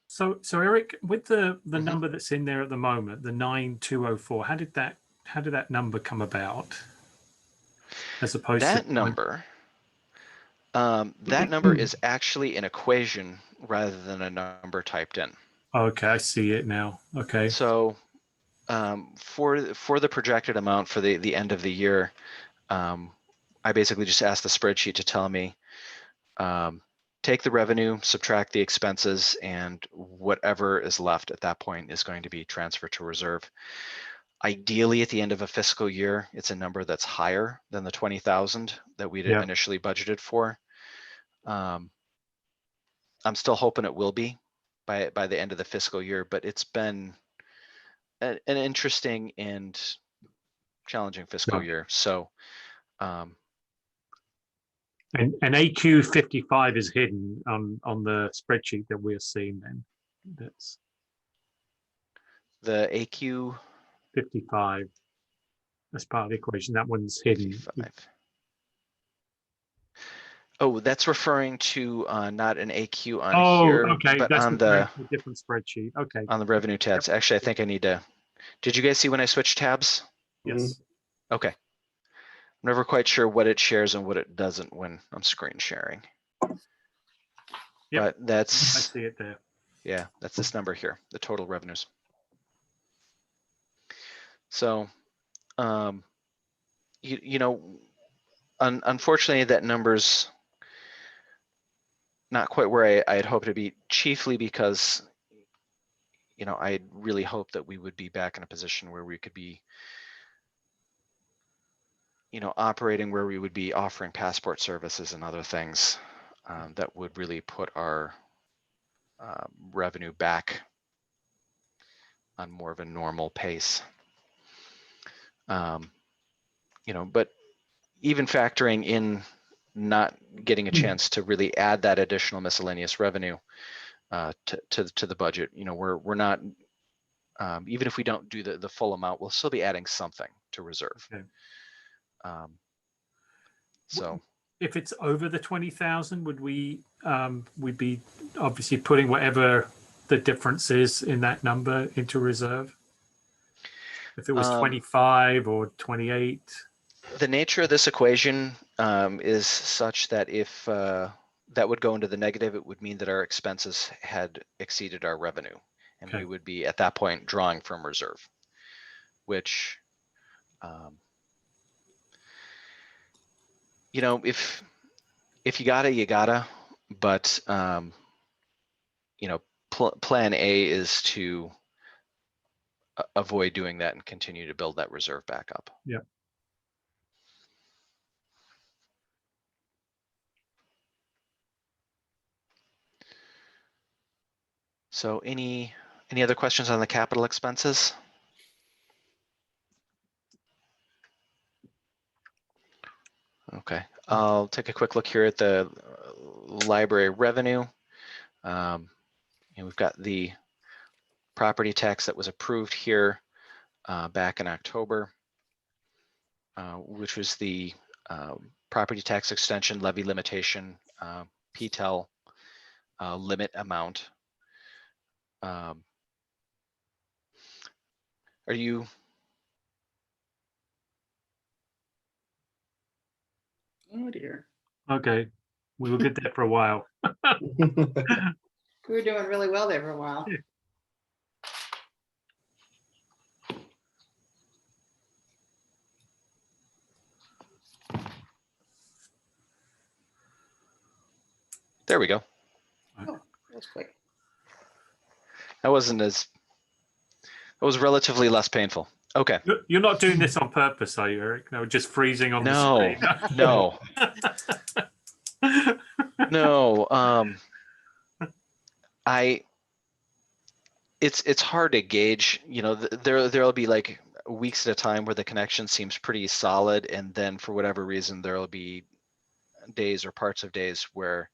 So Eric, with the Mhm. number that's in there at the moment, the 9204, how did that number come about? As opposed That to number, that number is actually an equation rather than a number typed in. Okay, I see it now. Okay. So for the projected amount for the end of the year, I basically just asked the spreadsheet to tell me, take the revenue, subtract the expenses, and whatever is left at that point is going to be transferred to reserve. Ideally, at the end of a fiscal year, it's a number that's higher than the 20,000 that we'd Yeah. initially budgeted for. I'm still hoping it will be by the end of the fiscal year, but it's been an interesting and challenging fiscal Yeah. year. So And AQ 55 is hidden on the spreadsheet that we're seeing then. That's the AQ 55. That's part of the equation. That one's hidden. 55. Oh, that's referring to not an AQ on here, okay. but That's on a different spreadsheet. Okay. on the revenue tabs. Actually, I think I need to. Did you guys see when I switched tabs? Yes. Okay. I'm never quite sure what it shares and what it doesn't when I'm screen sharing. Yep. But I that's, see it there. yeah, that's this number here, the total revenues. So, you know, unfortunately, that number's not quite where I had hoped to be, chiefly because, you know, I really hoped that we would be back in a position where we could be, you know, operating where we would be offering passport services and other things that would really put our revenue back on more of a normal pace. You know, but even factoring in not getting a chance to really add that additional miscellaneous revenue to the budget, you know, we're not, even if we don't do the full amount, we'll still be adding something to reserve. Okay. So if it's over the 20,000, would we'd be obviously putting whatever the difference is in that number into reserve? If it was 25 or 28? The nature of this equation is such that if that would go into the negative, it would mean that our expenses had exceeded our revenue, and Okay. we would be at that point drawing from reserve, which, you know, if you gotta, you gotta, but you know, plan A is to avoid doing that and continue to build that reserve back up. Yeah. So any other questions on the capital expenses? Okay, I'll take a quick look here at the library revenue. And we've got the property tax that was approved here back in October, which was the property tax extension levy limitation PTEL limit amount. Are you Oh dear. Okay, we were good there for a while. We were doing really well there for a while. There we go. Oh, that was quick. That was relatively less painful. Okay. You're not doing this on purpose, are you, Eric? No, just freezing on No, the no, screen. no. It's hard to gauge. You know, there'll be like weeks at a time where the connection seems pretty solid, and then for whatever reason there'll be days or parts of days where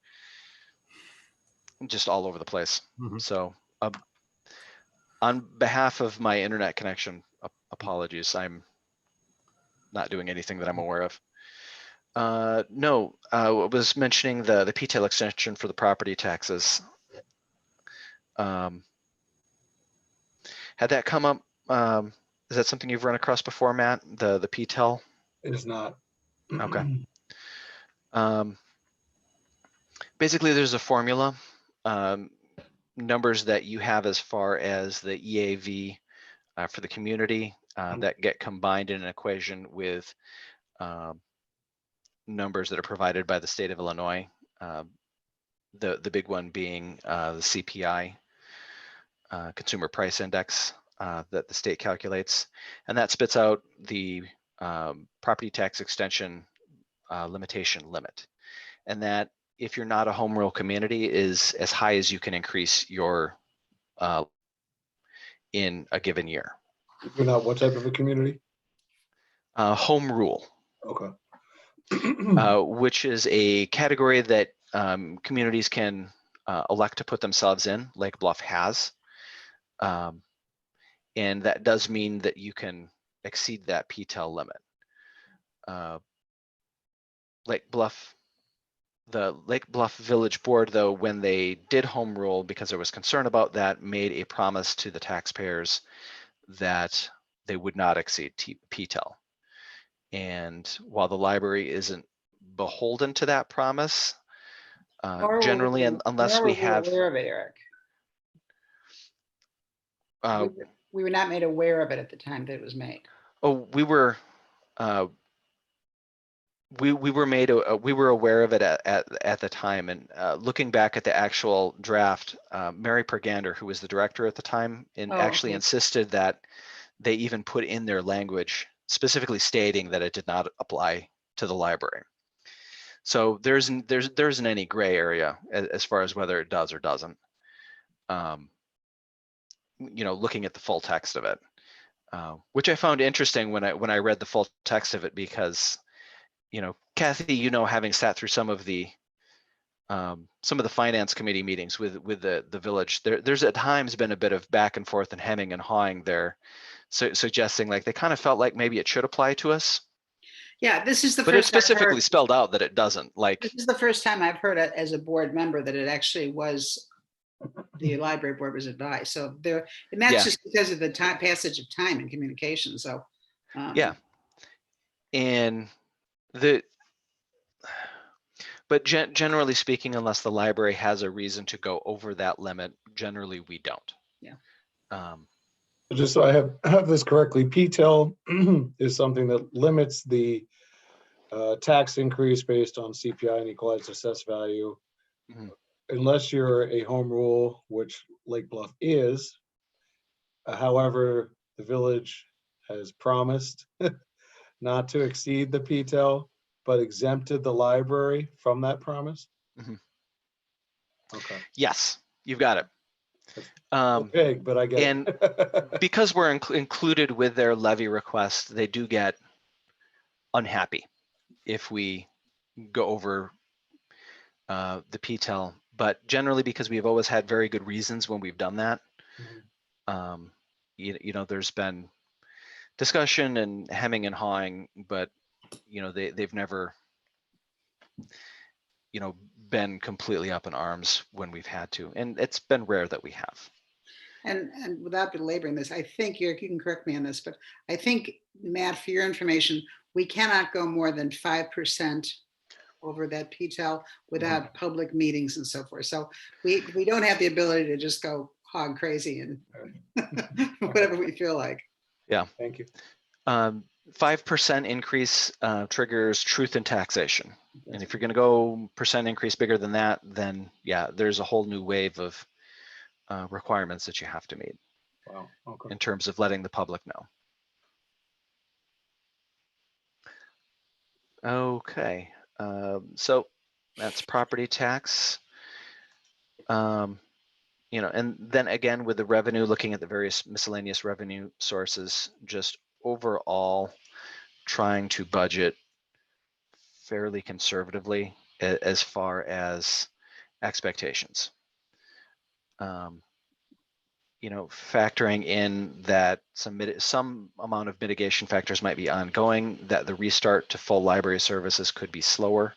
just all over the place. Mhm. So on behalf of my internet connection, apologies. I'm not doing anything that I'm aware of. No, I was mentioning the PTEL extension for the property taxes. Had that come up? Is that something you've run across before, Matt? The PTEL? It is not. Okay. Basically, there's a formula, numbers that you have as far as the EAV for the community that get combined in an equation with numbers that are provided by the state of Illinois. The big one being the CPI, Consumer Price Index, that the state calculates, and that spits out the property tax extension limitation limit. And that, if you're not a home rule community, is as high as you can increase your in a given year. If you're not what type of a community? Home rule, Okay. which is a category that communities can elect to put themselves in, like Bluff has. And that does mean that you can exceed that PTEL limit. The Lake Bluff Village Board, though, when they did home rule, because there was concern about that, made a promise to the taxpayers that they would not exceed PTEL. And while the library isn't beholden to that promise, generally, unless Nor we were have, aware of it, Eric. We were not made aware of it at the time that it was made. oh, we were we were aware of it at the time, and looking back at the actual draft, Mary Pergander, who was the director at the time, and actually Okay. insisted that they even put in their language specifically stating that it did not apply to the library. So there isn't any gray area as far as whether it does or doesn't. You know, looking at the full text of it, which I found interesting when I read the full text of it, because, you know, Kathy, you know, having sat through some of the finance committee meetings with the village, there's at times been a bit of back and forth and hemming and hawing there, so suggesting like they kind of felt like maybe it should apply to us. Yeah, this is the But it first I've specifically heard, spelled out that it doesn't. Like, this is the first time I've heard it as a board member that it actually was, the library board was advised. So there, and that's Yeah. just because of the time, passage of time and communication. So yeah, and but generally speaking, unless the library has a reason to go over that limit, generally we don't. Yeah. Just so I have this correctly, PTEL is something that limits the tax increase based on CPI and equalized assessed value. Mhm. Unless you're a home rule, which Lake Bluff is. However, the village has promised not to exceed the PTEL, but exempted the library from that promise. Mhm. Okay. Yes, you've got it. Okay, but I get and it. because we're included with their levy request, they do get unhappy if we go over the PTEL. But generally, because we've always had very good reasons when we've done that, you know, there's been discussion and hemming and hawing, but, you know, they've never, you know, been completely up in arms when we've had to, and it's been rare that we have. and without belaboring this, I think you can correct me on this, but I think, Matt, for your information, we cannot go more than 5% over that PTEL without public meetings and so forth. So we don't have the ability to just go hog crazy and whatever we feel like. Thank you. 5% increase triggers truth in taxation. And if you're going to go percent increase bigger than that, then yeah, there's a whole new wave of requirements that you have to meet Wow. Okay. in terms of letting the public know. Okay, so that's property tax. And then again, with the revenue, looking at the various miscellaneous revenue sources, just overall trying to budget fairly conservatively as far as expectations. Factoring in that some amount of mitigation factors might be ongoing, that the restart to full library services could be slower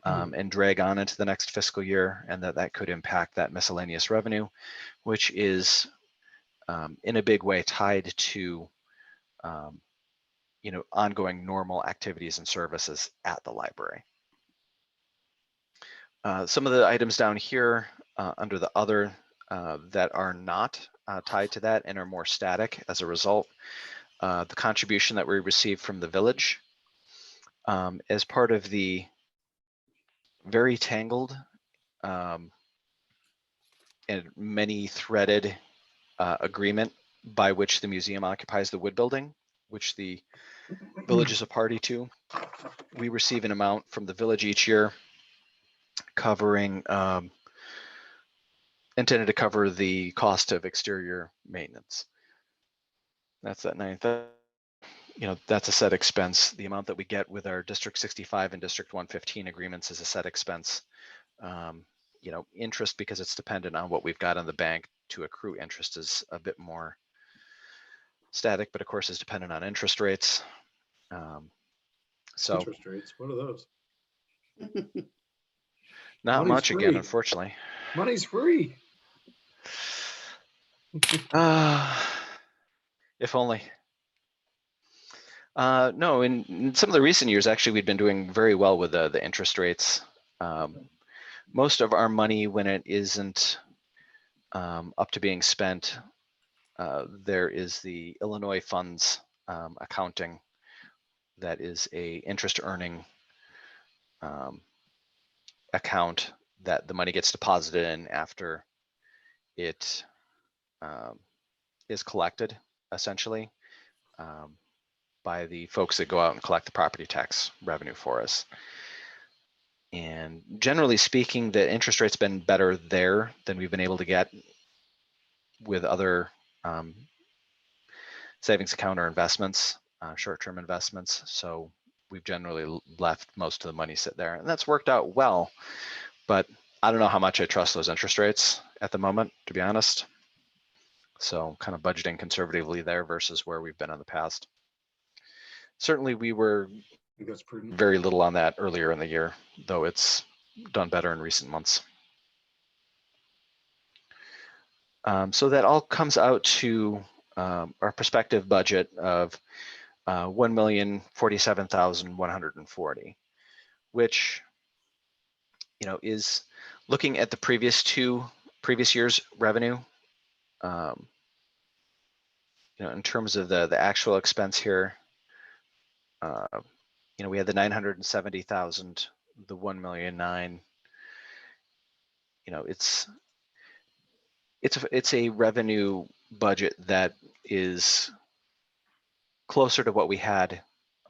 and drag on into the next fiscal year, and that could impact that miscellaneous revenue, which is in a big way tied to ongoing normal activities and services at the library. Some of the items down here under the other that are not tied to that and are more static as a result, the contribution that we received from the village as part of the very tangled and many threaded agreement by which the museum occupies the wood building, which the village is a party to. We receive an amount from the village each year covering intended to cover the cost of exterior maintenance. That's that 9,000. That's a set expense. The amount that we get with our District 65 and District 115 agreements is a set expense. Interest, because it's dependent on what we've got in the bank to accrue interest, is a bit more static, but of course is dependent on interest rates. So Interest rates, what are those? not Money's much again, free. unfortunately. Money's free. If only. No, in some of the recent years, actually, we've been doing very well with the interest rates. Most of our money, when it isn't up to being spent, there is the Illinois funds accounting that is a interest earning account that the money gets deposited in after it is collected, essentially, by the folks that go out and collect the property tax revenue for us. And generally speaking, the interest rate's been better there than we've been able to get with other savings account or investments, short-term investments. So we've generally left most of the money sit there, and that's worked out well. But I don't know how much I trust those interest rates at the moment, to be honest. So kind of budgeting conservatively there versus where we've been in the past. Certainly we were I think that's prudent. very little on that earlier in the year, though it's done better in recent months. So that all comes out to our prospective budget of $1,047,140, which is looking at the previous year's revenue. In terms of the actual expense here, we had the 970,000, the 1,000,009. It's a revenue budget that is closer to what we had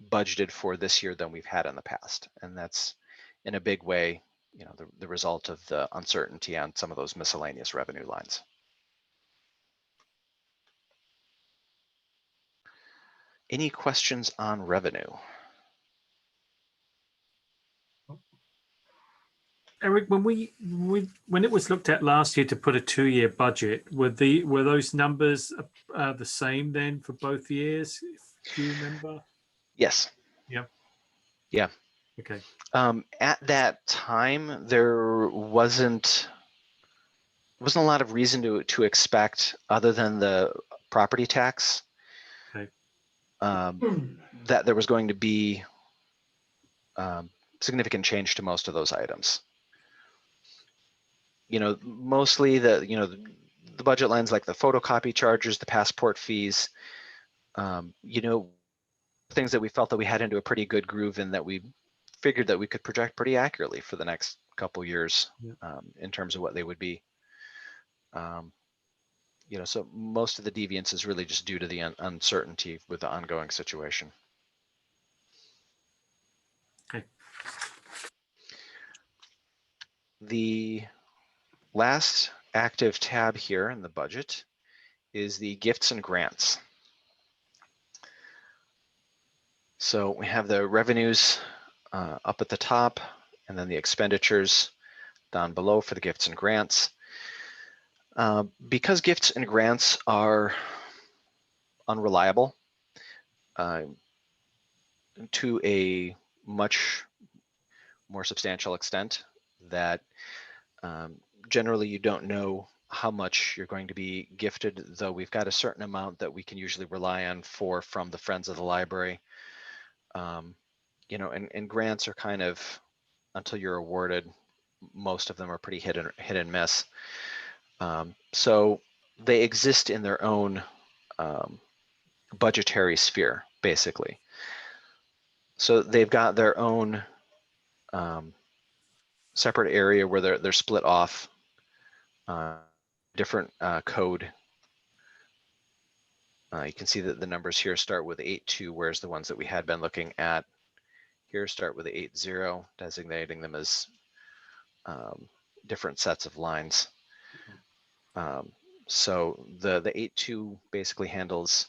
budgeted for this year than we've had in the past, and that's in a big way, the result of the uncertainty on some of those miscellaneous revenue lines. Any questions on revenue? Eric, when it was looked at last year to put a 2-year budget, were those numbers the same then for both years? Do you remember? Yes. Yep. Yeah. Okay. At that time, there wasn't a lot of reason to expect, other than the property tax, Okay. that there was going to be significant change to most of those items. Mostly the budget lines like the photocopy charges, the passport fees, things that we felt that we had into a pretty good groove and that we figured that we could project pretty accurately for the next couple years. Yeah. In terms of what they would be. So most of the deviance is really just due to the uncertainty with the ongoing situation. Okay. The last active tab here in the budget is the gifts and grants. So we have the revenues up at the top, and then the expenditures down below for the gifts and grants. Because gifts and grants are unreliable to a much more substantial extent, that generally you don't know how much you're going to be gifted, though we've got a certain amount that we can usually rely on from the Friends of the Library. And grants are kind of, until you're awarded, most of them are pretty hit and miss. So they exist in their own budgetary sphere, basically. So they've got their own separate area where they're split off, different code. You can see that the numbers here start with 8.2, whereas the ones that we had been looking at here start with 8.0, designating them as different sets of lines. So the 8.2 basically handles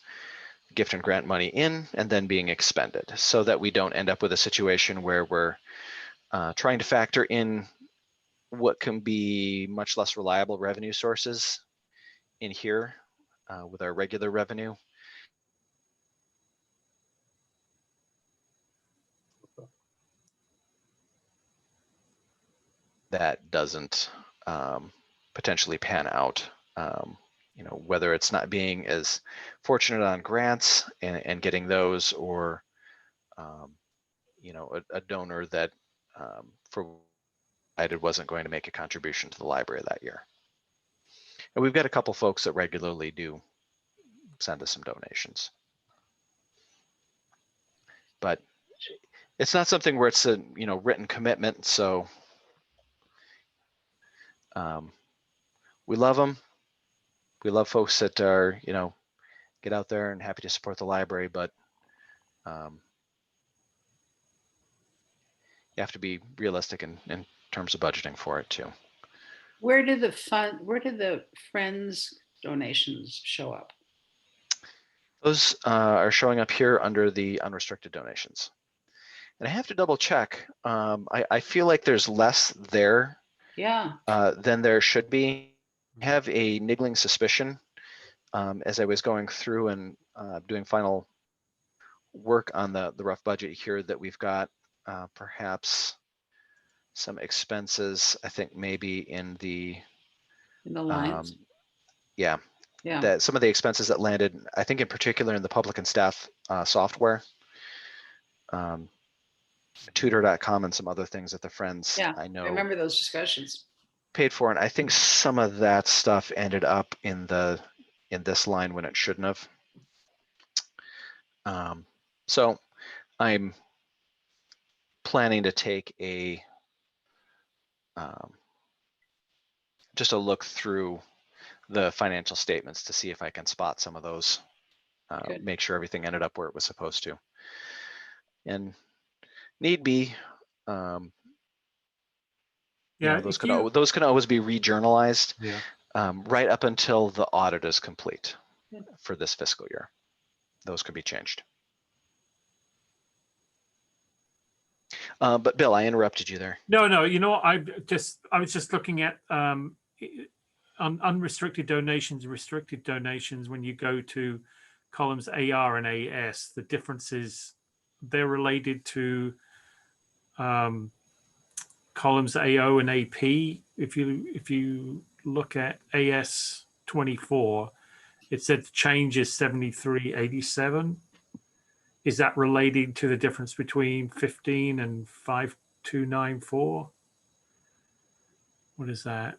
gift and grant money in and then being expended, so that we don't end up with a situation where we're trying to factor in what can be much less reliable revenue sources in here with our regular revenue. That doesn't potentially pan out, whether it's not being as fortunate on grants and getting those, or a donor that wasn't going to make a contribution to the library that year. And we've got a couple folks that regularly do send us some donations, but it's not something where it's a written commitment. So we love them. We love folks that are get out there and happy to support the library, but you have to be realistic in terms of budgeting for it too. Where did the Friends donations show up? Those are showing up here under the unrestricted donations. And I have to double check. I feel like there's less there than there should be. I have a niggling suspicion as I was going through and doing final work on the rough budget here, that we've got perhaps some expenses, I think maybe in the lines. Yeah. Yeah. Some of the expenses that landed, I think in particular in the public and staff software, tutor.com and some other things that the Friends, Yeah, I know, I remember those discussions. paid for. And I think some of that stuff ended up in this line when it shouldn't have. So I'm planning to take just a look through the financial statements to see if I can spot some of those, make sure everything ended up where it was supposed to. And need be, those can always be rejournalized, right up until the audit is complete for this fiscal year. Those could be changed. But Bill, I interrupted you there. No, I was just looking at unrestricted donations, restricted donations. When you go to columns AR and AS, the difference is they're related to columns AO and AP. If you look at AS 24, it said the change is 7387. Is that related to the difference between 15 and 294. What is that?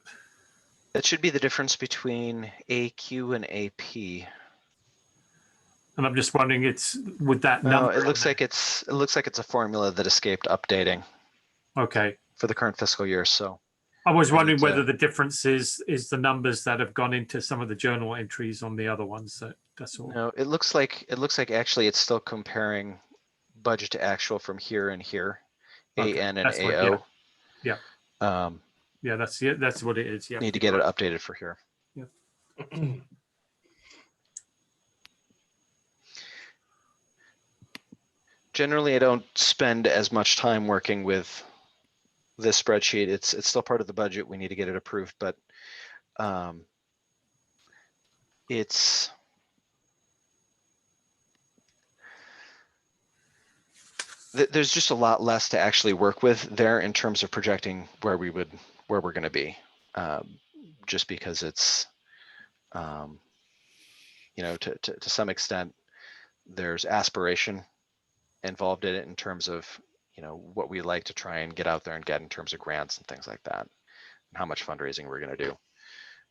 That should be the difference between AQ and AP. And I'm just wondering, it's with that No, number. it looks like it's a formula that escaped updating Okay. for the current fiscal year. So I was I need wondering to- whether the difference is the numbers that have gone into some of the journal entries on the other ones. That's all. no, it looks like actually it's still comparing budget to actual from here and here, Okay, AN and that's what- AO. yeah. Yeah, that's it. That's what it is. Yeah. Need to get it updated for here. Generally, I don't spend as much time working with this spreadsheet. It's still part of the budget. We need to get it approved, but it's there's just a lot less to actually work with there in terms of projecting where we're going to be, just because it's to some extent there's aspiration involved in it in terms of what we like to try and get out there and get in terms of grants and things like that, and how much fundraising we're going to do.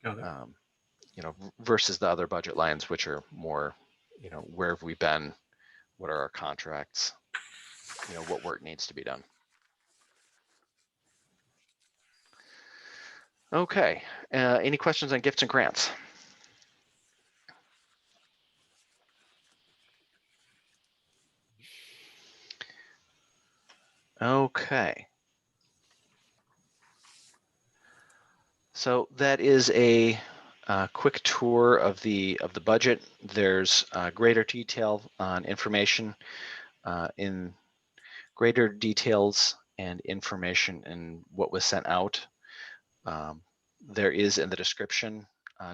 Got it. Versus the other budget lines, which are more, where have we been? What are our contracts? What work needs to be done? Okay. Any questions on gifts and grants? Okay. So that is a quick tour of the budget. There's greater detail on information in greater details and information in what was sent out. There is in the description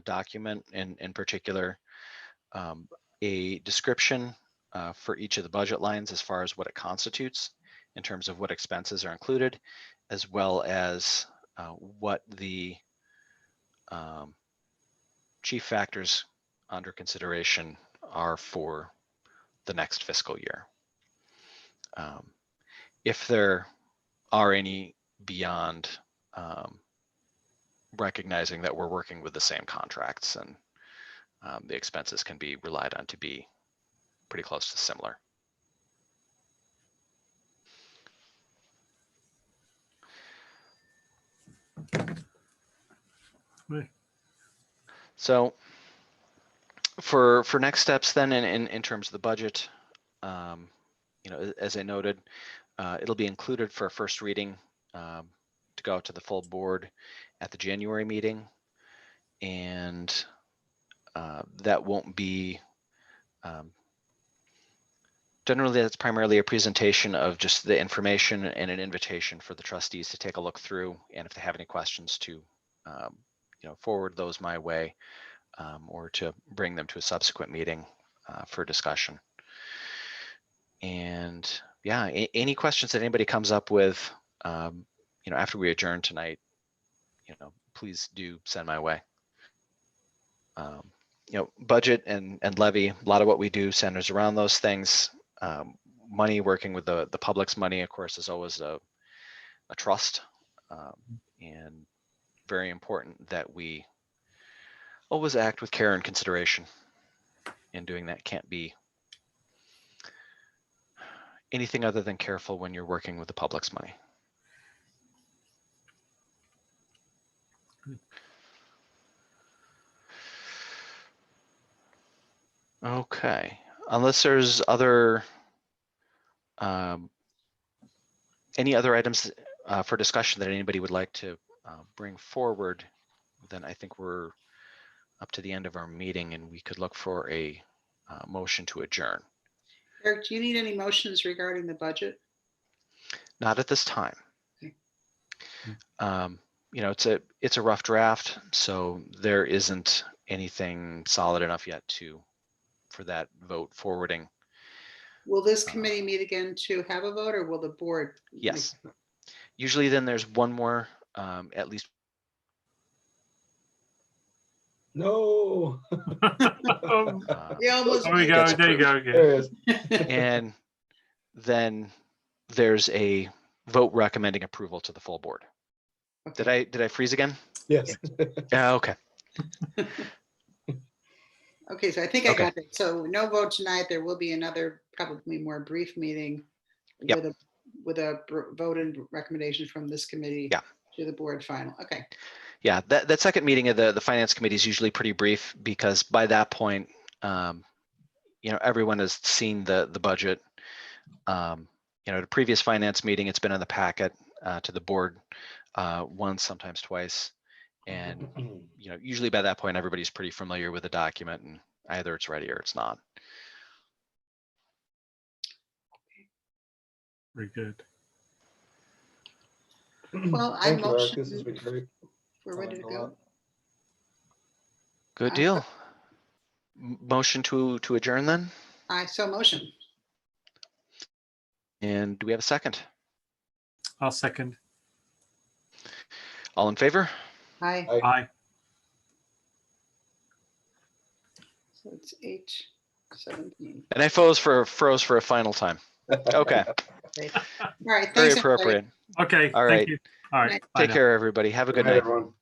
document in particular a description for each of the budget lines as far as what it constitutes in terms of what expenses are included, as well as what the chief factors under consideration are for the next fiscal year. If there are any beyond recognizing that we're working with the same contracts and the expenses can be relied on to be pretty close to similar. Right. So for next steps then in terms of the budget, as I noted, it'll be included for a first reading to go out to the full board at the January meeting. And that won't be, generally that's primarily a presentation of just the information and an invitation for the trustees to take a look through. And if they have any questions to, forward those my way or to bring them to a subsequent meeting for discussion. And yeah, any questions that anybody comes up with, after we adjourn tonight, please do send my way. Budget and levy, a lot of what we do centers around those things. Money, working with the public's money, of course, is always a trust, and very important that we always act with care and consideration. And doing that can't be anything other than careful when you're working with the public's money. Okay, unless there's any other items for discussion that anybody would like to bring forward, then I think we're up to the end of our meeting and we could look for a motion to adjourn. Eric, do you need any motions regarding the budget? Not at this time. Okay. It's a rough draft, so there isn't anything solid enough yet for that vote forwarding. Will this committee meet again to have a vote, or will the board? Yes. Usually then there's one more, at least. No. We almost There we made go. Gets There you go. There it is. And then there's a vote recommending approval to the full board. Did I freeze again? Yes. Yeah, okay. Okay, so I think I Okay. got that. So no vote tonight. There will be another probably more brief meeting Yep. with a vote and recommendation from this committee Yeah. to the board final. Okay. Yeah, that second meeting of the finance committee is usually pretty brief because by that point, everyone has seen the budget. The previous finance meeting, it's been in the packet to the board once, sometimes twice. And, usually by that point, everybody's pretty familiar with the document and either it's ready or it's not. Very good. Well, I Thank you, Eric. This has motion, been great. we're ready to go. Good deal. Motion to adjourn then? I so motion. And do we have a second? I'll second. All in favor? Aye. Aye. Aye. So it's 8:17. And I froze for a final time. Okay, All right. very Thanks, everybody. appropriate. Okay. All Thank right. you. All right. Night. bye Take now. care, everybody. Have a good Good night, night. everyone.